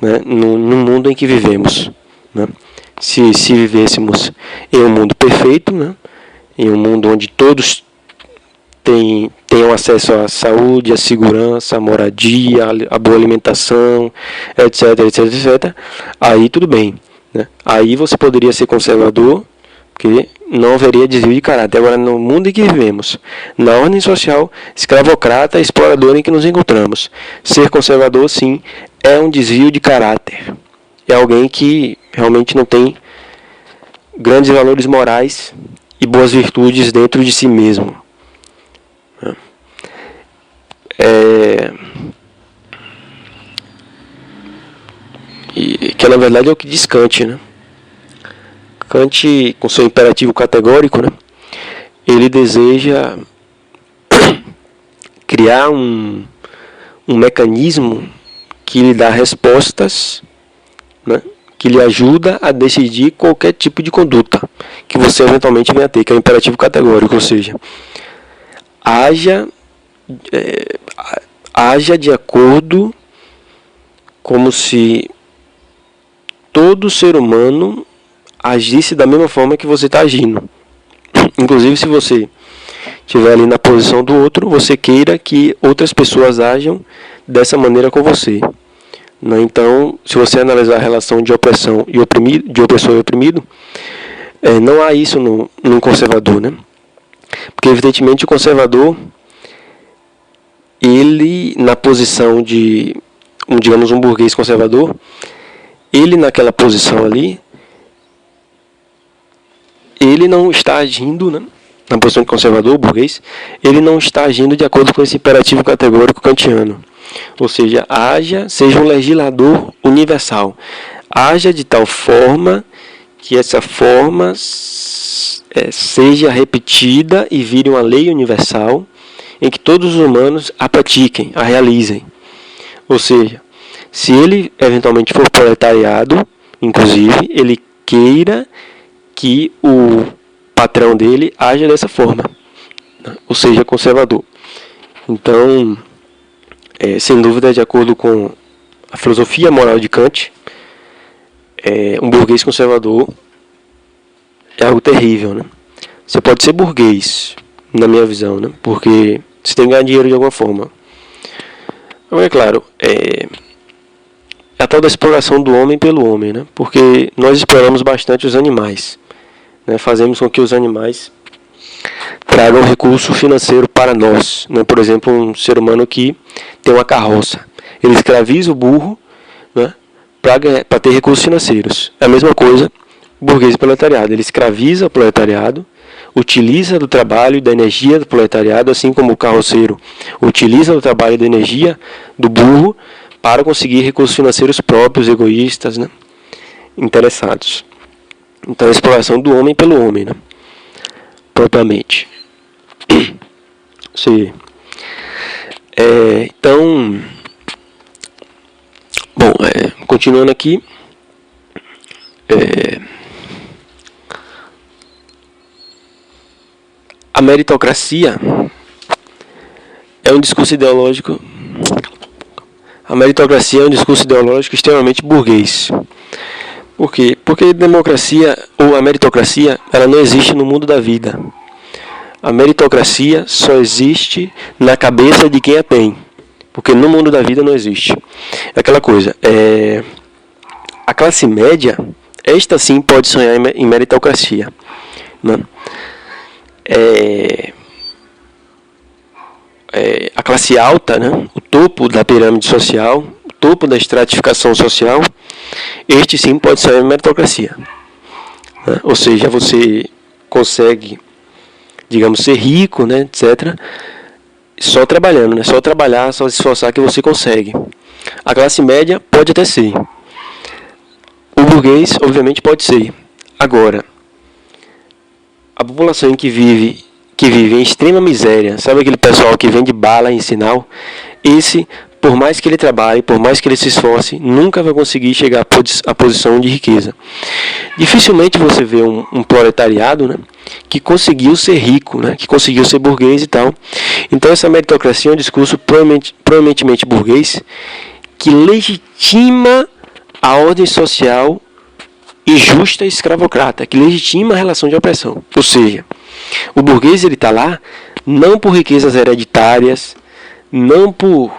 né, no mundo em que vivemos, né? Se vivêssemos em um mundo perfeito, né, em um mundo onde todos tenham acesso à saúde, à segurança, à moradia, à boa alimentação, etc, etc, etc, aí tudo bem, né? Aí você poderia ser conservador, porque não haveria desvio de caráter. Agora, no mundo em que vivemos, na ordem social escravocrata e exploradora em que nos encontramos, ser conservador, sim, é um desvio de caráter. É alguém que realmente não tem grandes valores morais e boas virtudes dentro de si mesmo. E que na verdade é o que diz Kant, né? Kant, com seu imperativo categórico, né, ele deseja criar um mecanismo que lhe dá respostas, né, que lhe ajuda a decidir qualquer tipo de conduta que você eventualmente venha a ter, que é o imperativo categórico, ou seja, haja de acordo como se todo ser humano agisse da mesma forma que você está agindo. Inclusive, se você estiver ali na posição do outro, você queira que outras pessoas ajam dessa maneira com você, né? Então, se você analisar a relação de opressão e oprimido, de opressor e oprimido, não há isso no conservador, né? Porque, evidentemente, o conservador, ele, na posição de, digamos, um burguês conservador, ele naquela posição ali, ele não está agindo, né, na posição de conservador, burguês, ele não está agindo de acordo com esse imperativo categórico kantiano. Ou seja, seja um legislador universal. Haja de tal forma que essa forma seja repetida e vire uma lei universal em que todos os humanos a pratiquem, a realizem. Ou seja, se ele eventualmente for proletariado, inclusive, ele queira que o patrão dele haja dessa forma, né? Ou seja, conservador. Então, sem dúvida, de acordo com a filosofia moral de Kant, um burguês conservador é algo terrível, né? Você pode ser burguês, na minha visão, né? Porque você tem que ganhar dinheiro de alguma forma. Mas, é claro, a tal da exploração do homem pelo homem, né? Porque nós exploramos bastante os animais, né? Fazemos com que os animais tragam recurso financeiro para nós, né? Por exemplo, um ser humano que tem uma carroça, ele escraviza o burro, né, para ter recursos financeiros. É a mesma coisa o burguês e o proletariado, ele escraviza o proletariado, utiliza do trabalho e da energia do proletariado, assim como o carroceiro utiliza do trabalho e da energia do burro para conseguir recursos financeiros próprios, egoístas, né, interessados. Então, a exploração do homem pelo homem, né, propriamente. Sim. Então, bom, continuando aqui, a meritocracia é um discurso ideológico. A meritocracia é um discurso ideológico extremamente burguês. Por quê? Porque a democracia ou a meritocracia, ela não existe no mundo da vida. A meritocracia só existe na cabeça de quem a tem, porque no mundo da vida não existe. É aquela coisa, a classe média, esta sim pode sonhar em meritocracia, né? A classe alta, né? O topo da pirâmide social, o topo da estratificação social, este sim pode sonhar em meritocracia, né? Ou seja, você consegue, digamos, ser rico, né, etc., só trabalhando, né? Só trabalhar, só se esforçar que você consegue. A classe média pode até ser. O burguês, obviamente, pode ser. Agora, a população que vive em extrema miséria, sabe aquele pessoal que vende bala em sinal? Esse, por mais que ele trabalhe, por mais que ele se esforce, nunca vai conseguir chegar à posição de riqueza. Dificilmente você vê um proletariado, né, que conseguiu ser rico, né, que conseguiu ser burguês e tal. Então essa meritocracia é um discurso proeminentemente burguês que legitima a ordem social injusta e escravocrata, que legitima a relação de opressão. Ou seja, o burguês ele está lá não por riquezas hereditárias, não por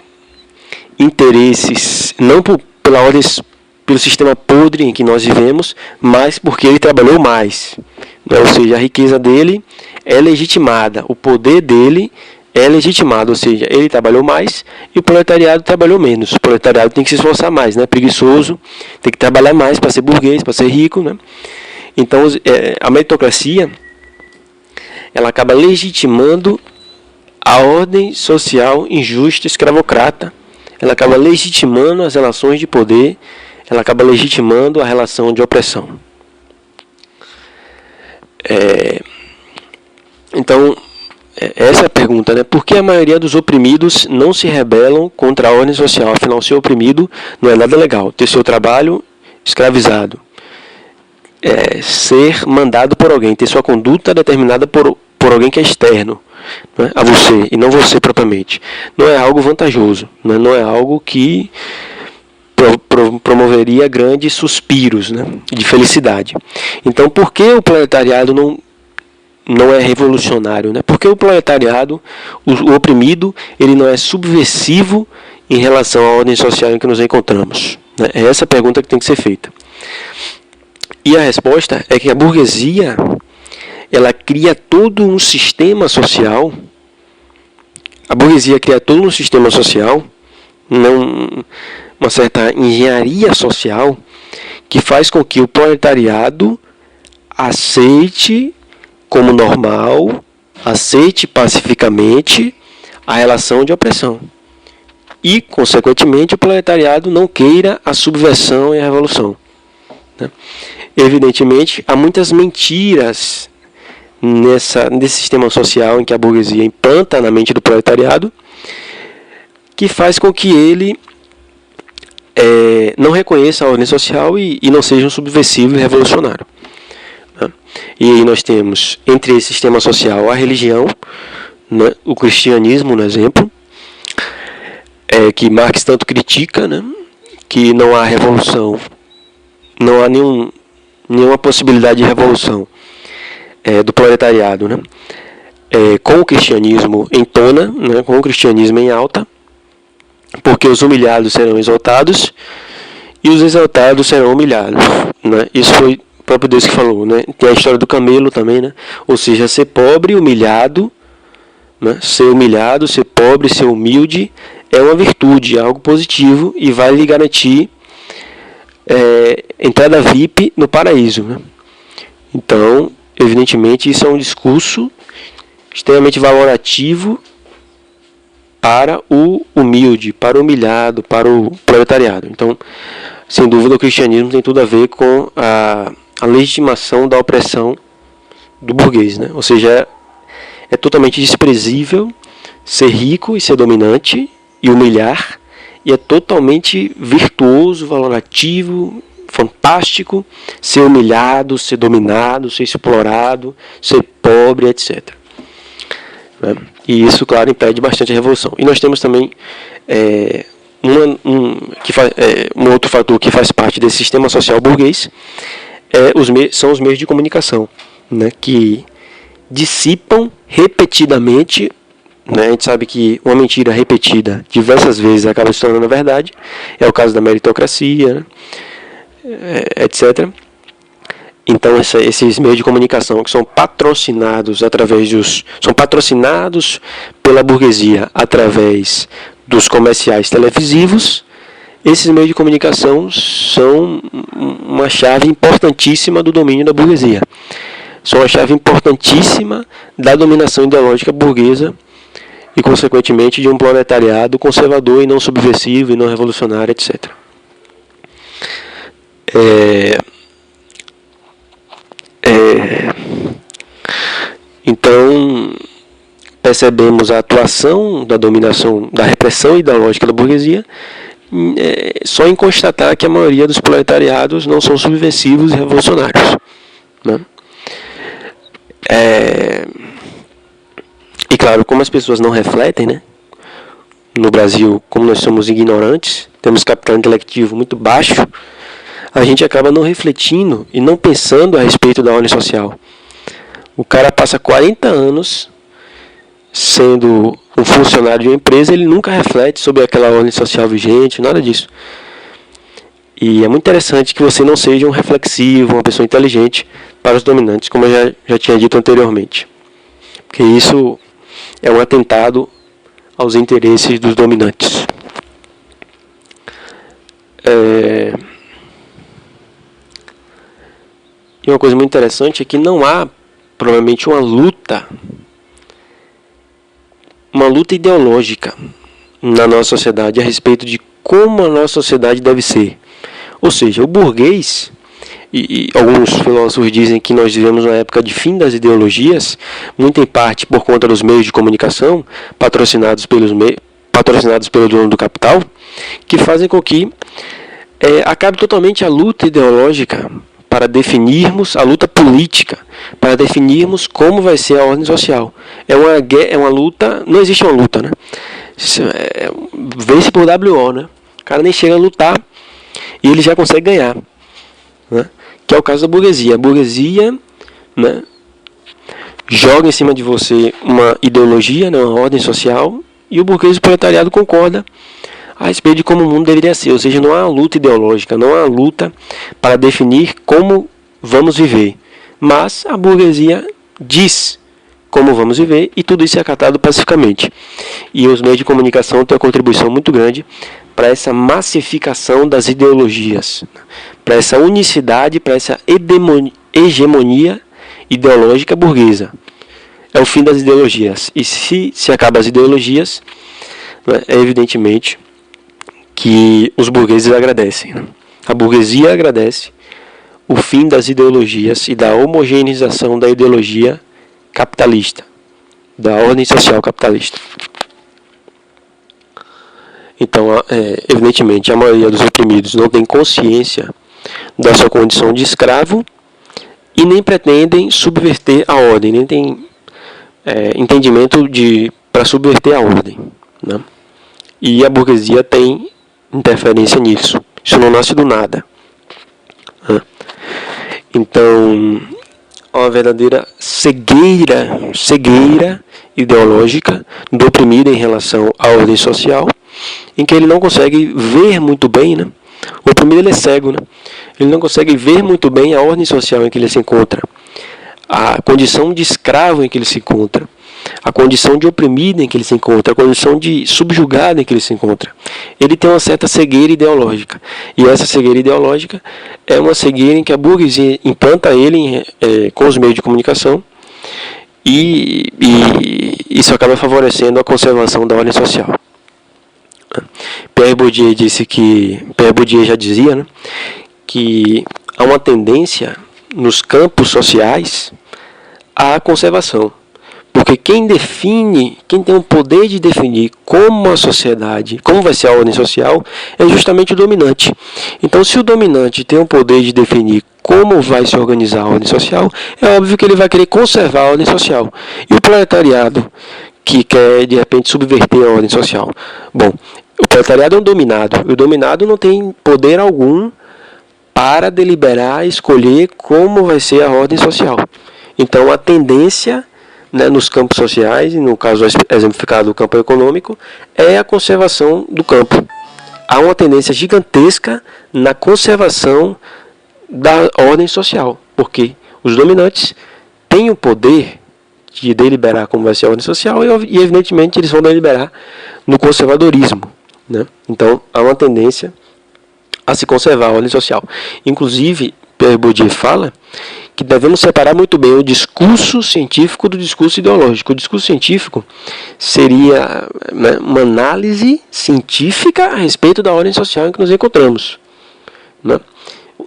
interesses, não pela ordem, pelo sistema podre em que nós vivemos, mas porque ele trabalhou mais, né? Ou seja, a riqueza dele é legitimada, o poder dele é legitimado, ou seja, ele trabalhou mais e o proletariado trabalhou menos. O proletariado tem que se esforçar mais, né? Preguiçoso, tem que trabalhar mais para ser burguês, para ser rico, né? Então, a meritocracia ela acaba legitimando a ordem social injusta, escravocrata. Ela acaba legitimando as relações de poder, ela acaba legitimando a relação de opressão. Então, essa é a pergunta, né? Por que a maioria dos oprimidos não se rebelam contra a ordem social? Afinal, ser oprimido não é nada legal. Ter seu trabalho escravizado, ser mandado por alguém, ter sua conduta determinada por alguém que é externo, né, a você, e não você propriamente, não é algo vantajoso, né? Não é algo que promoveria grandes suspiros, né, de felicidade. Então, por que o proletariado não é revolucionário, né? Porque o proletariado, o oprimido, ele não é subversivo em relação à ordem social em que nos encontramos, né? É essa a pergunta que tem que ser feita. E a resposta é que a burguesia ela cria todo um sistema social. A burguesia cria todo um sistema social, uma certa engenharia social que faz com que o proletariado aceite como normal, aceite pacificamente a relação de opressão. E, consequentemente, o proletariado não queira a subversão e a revolução, né? Evidentemente, há muitas mentiras nesse sistema social em que a burguesia implanta na mente do proletariado, que faz com que ele não reconheça a ordem social e não seja um subversivo e revolucionário. E aí nós temos, entre esse sistema social, a religião, né, o cristianismo, no exemplo, que Marx tanto critica, né, que não há revolução, não há nenhuma possibilidade de revolução do proletariado, né, com o cristianismo em tona, né, com o cristianismo em alta, porque os humilhados serão exaltados e os exaltados serão humilhados, né. Isso foi o próprio Deus que falou, né? Tem a história do camelo também, né? Ou seja, ser pobre, humilhado, né? Ser humilhado, ser pobre, ser humilde é uma virtude, é algo positivo e vai lhe garantir entrada VIP no paraíso, né? Então, evidentemente, isso é um discurso extremamente valorativo para o humilde, para o humilhado, para o proletariado. Então, sem dúvida, o cristianismo tem tudo a ver com a legitimação da opressão do burguês, né? Ou seja, é totalmente desprezível ser rico e ser dominante e humilhar, e é totalmente virtuoso, valorativo, fantástico ser humilhado, ser dominado, ser explorado, ser pobre, etc. E isso, claro, impede bastante a revolução. E nós temos também um outro fator que faz parte desse sistema social burguês, são os meios de comunicação, né, que dissipam repetidamente, né, a gente sabe que uma mentira repetida diversas vezes acaba se tornando verdade, é o caso da meritocracia, né, etc. Então esses meios de comunicação que são patrocinados pela burguesia através dos comerciais televisivos, esses meios de comunicação são uma chave importantíssima do domínio da burguesia. São uma chave importantíssima da dominação ideológica burguesa e, consequentemente, de um proletariado conservador e não subversivo e não revolucionário, etc. Então, percebemos a atuação da dominação, da repressão ideológica da burguesia, só em constatar que a maioria dos proletariados não são subversivos e revolucionários, né? E claro, como as pessoas não refletem, né? No Brasil, como nós somos ignorantes, temos capital intelectivo muito baixo, a gente acaba não refletindo e não pensando a respeito da ordem social. O cara passa 40 anos sendo um funcionário de uma empresa, ele nunca reflete sobre aquela ordem social vigente, nada disso. E é muito interessante que você não seja um reflexivo, uma pessoa inteligente para os dominantes, como eu já tinha dito anteriormente. Porque isso é um atentado aos interesses dos dominantes. E uma coisa muito interessante é que não há, provavelmente, uma luta ideológica na nossa sociedade a respeito de como a nossa sociedade deve ser. Ou seja, o burguês, e alguns filósofos dizem que nós vivemos na época de fim das ideologias, muito em parte por conta dos meios de comunicação patrocinados pelo dono do capital, que fazem com que acabe totalmente a luta ideológica para definirmos, a luta política, para definirmos como vai ser a ordem social. É uma luta, não existe uma luta, né? Vence por WO, né? O cara nem chega a lutar e ele já consegue ganhar, né? Que é o caso da burguesia. A burguesia, né, joga em cima de você uma ideologia, né, uma ordem social, e o burguês e o proletariado concorda a respeito de como o mundo deveria ser. Ou seja, não há uma luta ideológica, não há uma luta para definir como vamos viver. Mas a burguesia diz como vamos viver e tudo isso é acatado pacificamente. E os meios de comunicação têm uma contribuição muito grande para essa massificação das ideologias, para essa unicidade, para essa hegemonia ideológica burguesa. É o fim das ideologias. E se acabam as ideologias, né, é evidentemente que os burgueses agradecem, né? A burguesia agradece o fim das ideologias e da homogeneização da ideologia capitalista, da ordem social capitalista. Então, evidentemente, a maioria dos oprimidos não tem consciência da sua condição de escravo e nem pretendem subverter a ordem, nem tem entendimento para subverter a ordem, né? E a burguesia tem interferência nisso. Isso não nasce do nada, né? Então, uma verdadeira cegueira ideológica do oprimido em relação à ordem social, em que ele não consegue ver muito bem, né? O oprimido ele é cego, né? Ele não consegue ver muito bem a ordem social em que ele se encontra, a condição de escravo em que ele se encontra, a condição de oprimido em que ele se encontra, a condição de subjugado em que ele se encontra. Ele tem uma certa cegueira ideológica. E essa cegueira ideológica é uma cegueira em que a burguesia implanta ele com os meios de comunicação e isso acaba favorecendo a conservação da ordem social. Pierre Bourdieu já dizia, né, que há uma tendência nos campos sociais à conservação. Porque quem tem o poder de definir como a sociedade, como vai ser a ordem social, é justamente o dominante. Então, se o dominante tem o poder de definir como vai se organizar a ordem social, é óbvio que ele vai querer conservar a ordem social. E o proletariado, que quer, de repente, subverter a ordem social? Bom, o proletariado é um dominado. E o dominado não tem poder algum para deliberar, escolher como vai ser a ordem social. Então, a tendência, né, nos campos sociais, e no caso exemplificado do campo econômico, é a conservação do campo. Há uma tendência gigantesca na conservação da ordem social. Porque os dominantes têm o poder de deliberar como vai ser a ordem social e evidentemente, eles vão deliberar no conservadorismo, né? Então, há uma tendência a se conservar a ordem social. Inclusive, Pierre Bourdieu fala que devemos separar muito bem o discurso científico do discurso ideológico. O discurso científico seria, né, uma análise científica a respeito da ordem social em que nos encontramos, né?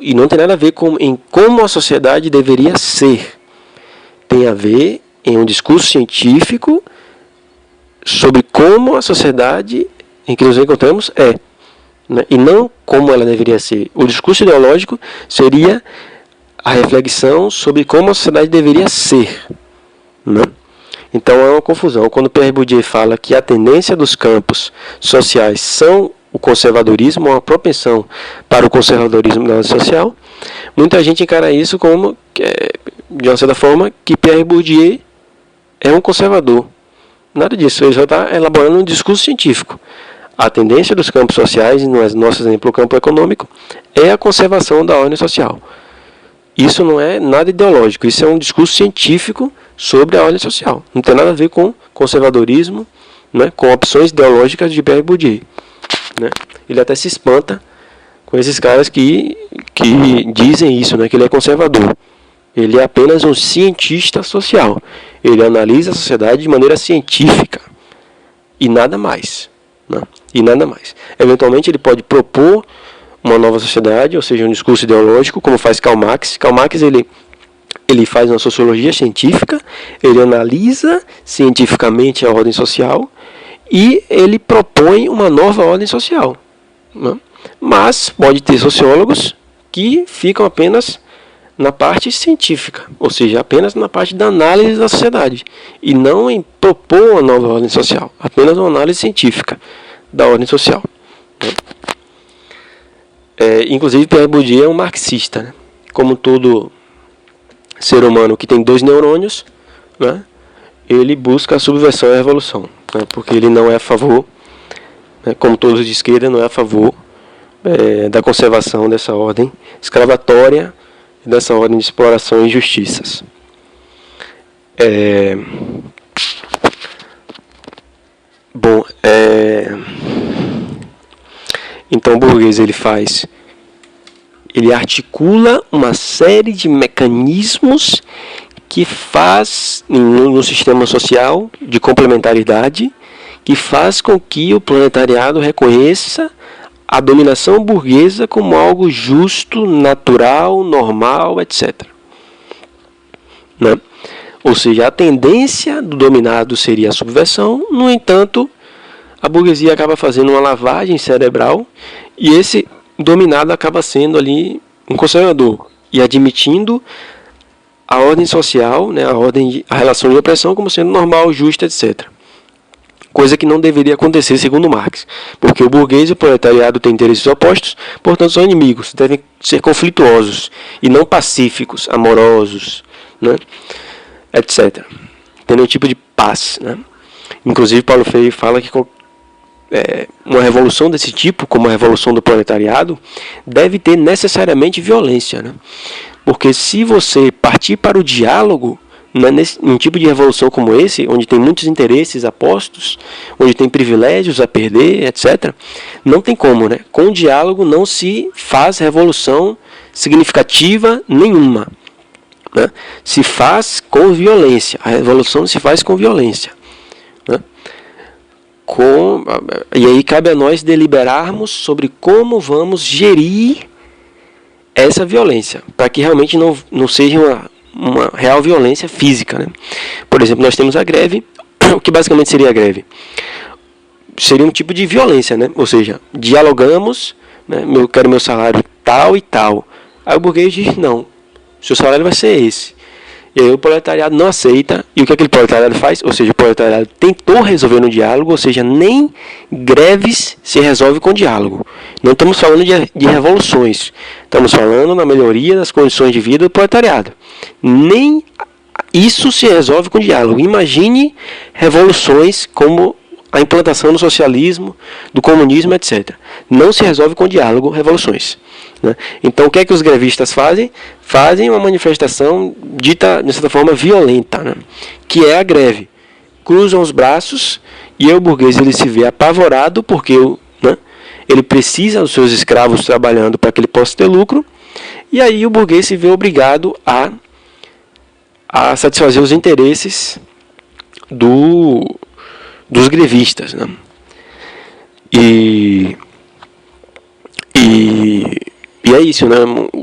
E não tem nada a ver em como a sociedade deveria ser. Tem a ver em um discurso científico sobre como a sociedade em que nos encontramos é, né? E não como ela deveria ser. O discurso ideológico seria a reflexão sobre como a sociedade deveria ser, né? Então é uma confusão. Quando Pierre Bourdieu fala que a tendência dos campos sociais são o conservadorismo, uma propensão para o conservadorismo da ordem social, muita gente encara isso como, de uma certa forma, que Pierre Bourdieu é um conservador. Nada disso, ele já está elaborando um discurso científico. A tendência dos campos sociais, no nosso exemplo, o campo econômico, é a conservação da ordem social. Isso não é nada ideológico, isso é um discurso científico sobre a ordem social. Não tem nada a ver com conservadorismo, né, com opções ideológicas de Pierre Bourdieu, né? Ele até se espanta com esses caras que dizem isso, né, que ele é conservador. Ele é apenas um cientista social. Ele analisa a sociedade de maneira científica e nada mais, né? E nada mais. Eventualmente ele pode propor uma nova sociedade, ou seja, um discurso ideológico, como faz Karl Marx. Karl Marx ele faz uma sociologia científica, ele analisa cientificamente a ordem social e ele propõe uma nova ordem social, né? Mas pode ter sociólogos que ficam apenas na parte científica, ou seja, apenas na parte da análise da sociedade, e não em propor uma nova ordem social, apenas uma análise científica da ordem social, né? Inclusive, Pierre Bourdieu é um marxista, né? Como todo ser humano que tem 2 neurônios, né, ele busca a subversão e a revolução, né, porque ele não é a favor, né, como todos de esquerda, não é a favor da conservação dessa ordem escravatória, dessa ordem de exploração e injustiças. Então o burguês ele articula uma série de mecanismos que faz no sistema social de complementaridade, que faz com que o proletariado reconheça a dominação burguesa como algo justo, natural, normal, etc. Né? Ou seja, a tendência do dominado seria a subversão, no entanto, a burguesia acaba fazendo uma lavagem cerebral e esse dominado acaba sendo ali um conservador e admitindo a ordem social, né, a relação de opressão como sendo normal, justa, etc. Coisa que não deveria acontecer segundo Marx, porque o burguês e o proletariado têm interesses opostos, portanto são inimigos, devem ser conflituosos e não pacíficos, amorosos, né, etc. Tem nenhum tipo de paz, né? Inclusive Paulo Freire fala que uma revolução desse tipo, como a revolução do proletariado, deve ter necessariamente violência, né? Porque se você partir para o diálogo, um tipo de revolução como esse, onde tem muitos interesses apostos, onde tem privilégios a perder, etc., não tem como, né? Com o diálogo não se faz revolução significativa nenhuma, né? Se faz com violência. A revolução se faz com violência, né? E aí cabe a nós deliberarmos sobre como vamos gerir essa violência, para que realmente não seja uma real violência física, né? Por exemplo, nós temos a greve. O que basicamente seria a greve? Seria um tipo de violência, né? Ou seja, dialogamos, né? Eu quero meu salário tal e tal. Aí o burguês diz, não, seu salário vai ser esse. E aí o proletariado não aceita. E o que aquele proletariado faz? Ou seja, o proletariado tentou resolver no diálogo, ou seja, nem greves se resolve com diálogo. Não estamos falando de revoluções. Estamos falando na melhoria das condições de vida do proletariado. Nem isso se resolve com diálogo. Imagine revoluções como a implantação do socialismo, do comunismo, etc. Não se resolve com diálogo, revoluções. Né? Então, o que é que os grevistas fazem? Fazem uma manifestação dita, de certa forma, violenta, né? Que é a greve. Cruzam os braços e o burguês ele se vê apavorado porque ele precisa dos seus escravos trabalhando para que ele possa ter lucro, e aí o burguês se vê obrigado a satisfazer os interesses dos grevistas. Né? E é isso, né?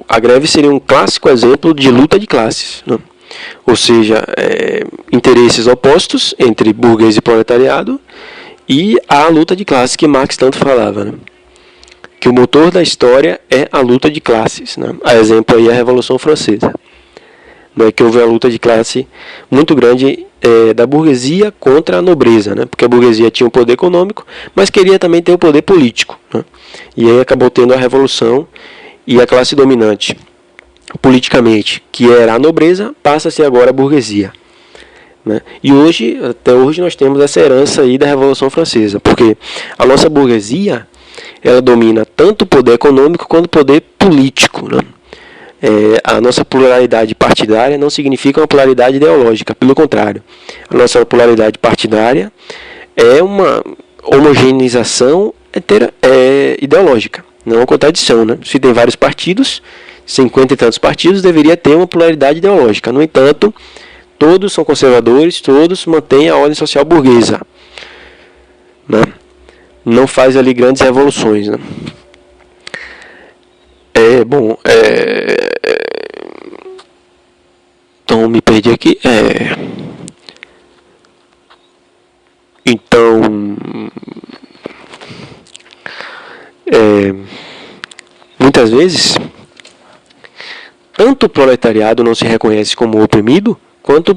A greve seria um clássico exemplo de luta de classes, né? Ou seja, interesses opostos entre burguês e proletariado, e a luta de classes que Marx tanto falava, né? Que o motor da história é a luta de classes, né? A exemplo aí é a Revolução Francesa, né? Que houve a luta de classe muito grande da burguesia contra a nobreza, né? Porque a burguesia tinha o poder econômico, mas queria também ter o poder político, né? E aí acabou tendo a revolução, e a classe dominante politicamente, que era a nobreza, passa a ser agora a burguesia. Né? E hoje, até hoje, nós temos essa herança aí da Revolução Francesa, porque a nossa burguesia, ela domina tanto o poder econômico quanto o poder político. Né? A nossa pluralidade partidária não significa uma pluralidade ideológica, pelo contrário. A nossa pluralidade partidária é uma homogeneização ideológica, não uma contradição. Né? Se tem vários partidos, 50 e tantos partidos, deveria ter uma pluralidade ideológica. No entanto, todos são conservadores, todos mantêm a ordem social burguesa. Né? Não faz ali grandes revoluções. Né? Então, me perdi aqui. Então, muitas vezes, tanto o proletariado não se reconhece como oprimido, quanto o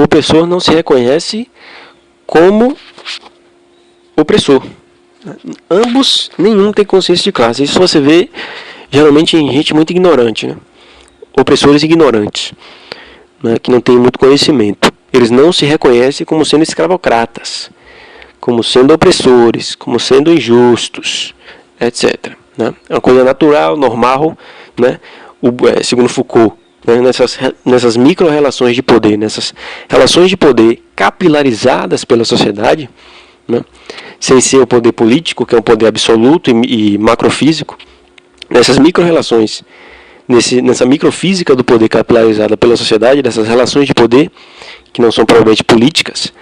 opressor não se reconhece como opressor. Ambos, nenhum tem consciência de classe. Isso você vê geralmente em gente muito ignorante, né? Opressores ignorantes, né? Que não tem muito conhecimento. Eles não se reconhecem como sendo escravocratas, como sendo opressores, como sendo injustos, etc. Né? É uma coisa natural, normal, né? Segundo Foucault, né? Nessas micro-relações de poder, nessas relações de poder capilarizadas pela sociedade, né? Sem ser o poder político, que é um poder absoluto e macrofísico, nessas micro-relações, nessa microfísica do poder capilarizada pela sociedade, dessas relações de poder, que não são provavelmente políticas,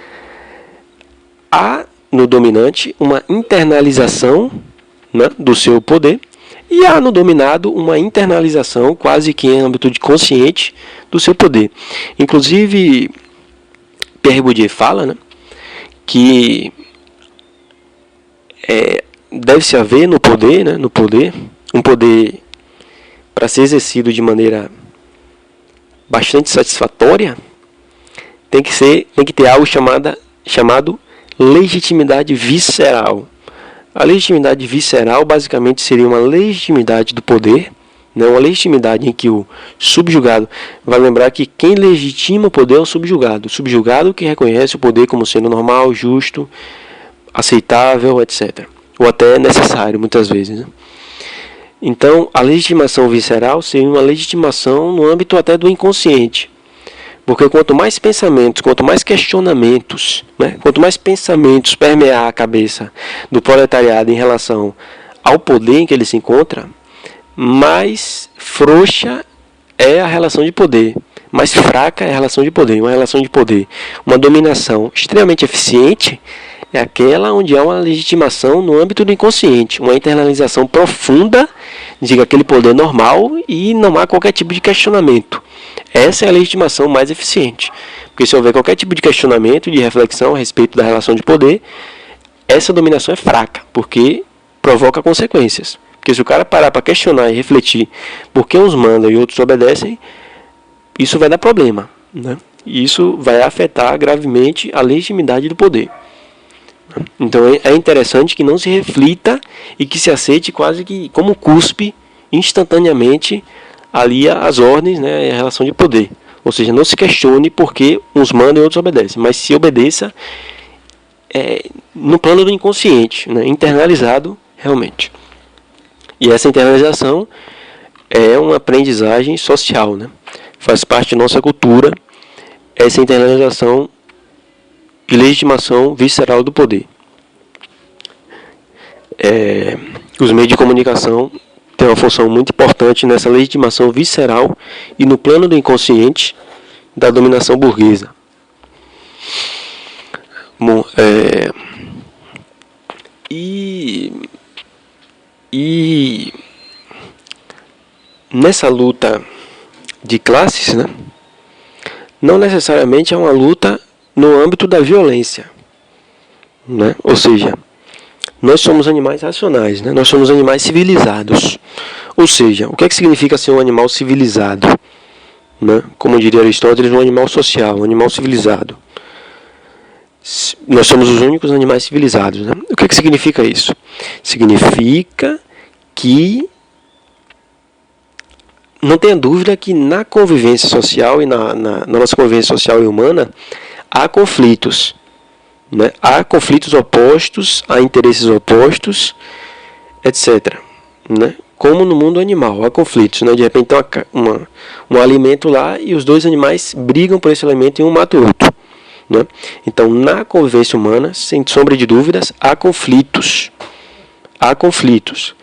há no dominante uma internalização, né, do seu poder, e há no dominado uma internalização quase que em âmbito de consciente do seu poder. Inclusive, Pierre Bourdieu fala, né, que deve-se haver no poder, né, um poder para ser exercido de maneira bastante satisfatória, tem que ter algo chamado legitimidade visceral. A legitimidade visceral basicamente seria uma legitimidade do poder, né? Uma legitimidade em que o subjugado, vai lembrar que quem legitima o poder é o subjugado que reconhece o poder como sendo normal, justo, aceitável, etc. Ou até necessário, muitas vezes. Né? Então, a legitimação visceral seria uma legitimação no âmbito até do inconsciente. Porque quanto mais pensamentos, quanto mais questionamentos, né, quanto mais pensamentos permear a cabeça do proletariado em relação ao poder em que ele se encontra, mais frouxa é a relação de poder, mais fraca é a relação de poder. Uma relação de poder, uma dominação extremamente eficiente, é aquela onde há uma legitimação no âmbito do inconsciente, uma internalização profunda de aquele poder normal e não há qualquer tipo de questionamento. Essa é a legitimação mais eficiente. Porque se houver qualquer tipo de questionamento, de reflexão a respeito da relação de poder, essa dominação é fraca, porque provoca consequências. Porque se o cara parar para questionar e refletir por que uns mandam e outros obedecem, isso vai dar problema. Né? E isso vai afetar gravemente a legitimidade do poder. Então é interessante que não se reflita e que se aceite quase que como cuspe instantaneamente ali as ordens, né, a relação de poder. Ou seja, não se questione porque uns mandam e outros obedecem, mas se obedeça no plano do inconsciente, né? Internalizado realmente. E essa internalização é uma aprendizagem social, né? Faz parte da nossa cultura essa internalização e legitimação visceral do poder. Os meios de comunicação têm uma função muito importante nessa legitimação visceral e no plano do inconsciente da dominação burguesa. Bom, e nessa luta de classes, né, não necessariamente é uma luta no âmbito da violência, né? Ou seja, nós somos animais racionais, né? Nós somos animais civilizados. Ou seja, o que é que significa ser um animal civilizado? Né? Como diria Aristóteles, um animal social, um animal civilizado. Nós somos os únicos animais civilizados. Né? O que é que significa isso? Significa que não tenha dúvida que na convivência social e na nossa convivência social e humana há conflitos. Né? Há conflitos opostos, há interesses opostos, etc. Né? Como no mundo animal, há conflitos. Né? De repente tem um alimento lá e os dois animais brigam por esse alimento e um mata o outro. Né? Então, na convivência humana, sem sombra de dúvidas, há conflitos. Há conflitos.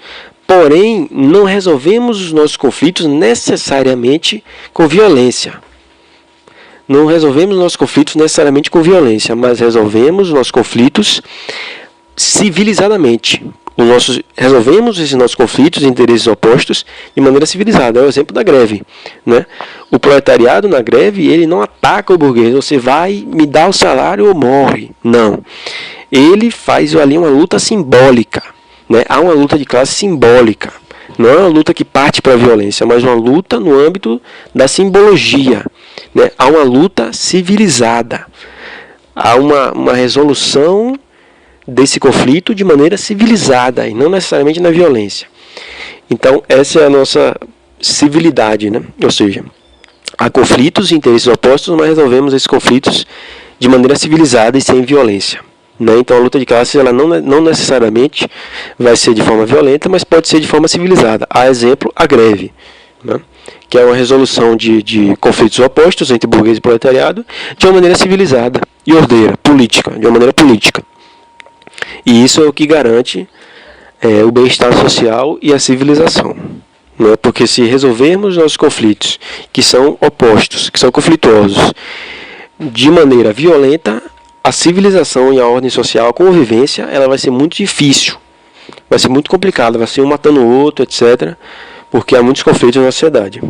Porém, não resolvemos os nossos conflitos necessariamente com violência. Não resolvemos nossos conflitos necessariamente com violência, mas resolvemos nossos conflitos civilizadamente. Resolvemos esses nossos conflitos e interesses opostos de maneira civilizada. É o exemplo da greve. Né? O proletariado na greve, ele não ataca o burguês. Você vai me dar o salário ou morre. Não. Ele faz ali uma luta simbólica. Né? Há uma luta de classe simbólica. Não é uma luta que parte para a violência, mas uma luta no âmbito da simbologia. Né? Há uma luta civilizada. Há uma resolução desse conflito de maneira civilizada e não necessariamente na violência. Então, essa é a nossa civilidade. Né? Ou seja, há conflitos e interesses opostos, mas resolvemos esses conflitos de maneira civilizada e sem violência. Né? Então, a luta de classes ela não necessariamente vai ser de forma violenta, mas pode ser de forma civilizada. A exemplo, a greve. Né? Que é uma resolução de conflitos opostos entre burguês e proletariado de uma maneira civilizada e ordeira, política, de uma maneira política. E isso é o que garante o bem-estar social e a civilização. Né? Porque se resolvermos nossos conflitos, que são opostos, que são conflituosos, de maneira violenta, a civilização e a ordem social, a convivência, ela vai ser muito difícil. Vai ser muito complicada, vai ser um matando o outro, etc., porque há muitos conflitos na sociedade.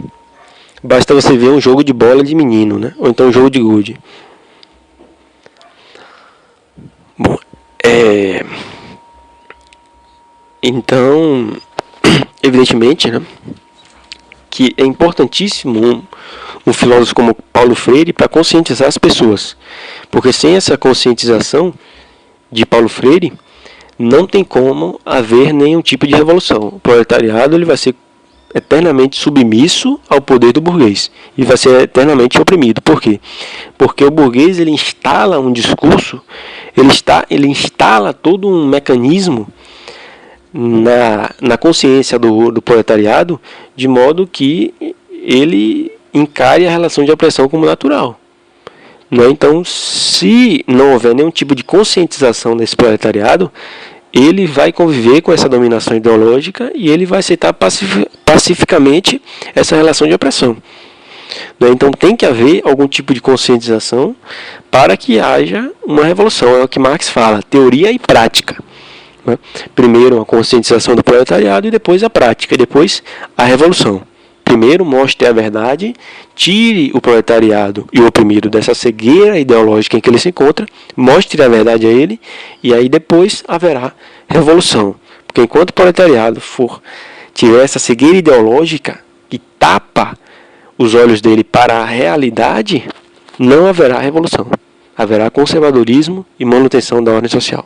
Basta você ver um jogo de bola de menino, né? Ou então um jogo de gude. Bom, então, evidentemente, né, que é importantíssimo um filósofo como Paulo Freire para conscientizar as pessoas. Porque sem essa conscientização de Paulo Freire, não tem como haver nenhum tipo de revolução. O proletariado ele vai ser eternamente submisso ao poder do burguês e vai ser eternamente oprimido. Por quê? Porque o burguês ele instala um discurso, ele instala todo um mecanismo na consciência do proletariado, de modo que ele encare a relação de opressão como natural. Né? Então, se não houver nenhum tipo de conscientização desse proletariado, ele vai conviver com essa dominação ideológica e ele vai aceitar pacificamente essa relação de opressão. Né? Então, tem que haver algum tipo de conscientização para que haja uma revolução. É o que Marx fala, teoria e prática. Né? Primeiro a conscientização do proletariado e depois a prática, e depois a revolução. Primeiro, mostre a verdade, tire o proletariado e o oprimido dessa cegueira ideológica em que ele se encontra, mostre a verdade a ele, e aí depois haverá revolução. Porque enquanto o proletariado tiver essa cegueira ideológica que tapa os olhos dele para a realidade, não haverá revolução. Haverá conservadorismo e manutenção da ordem social.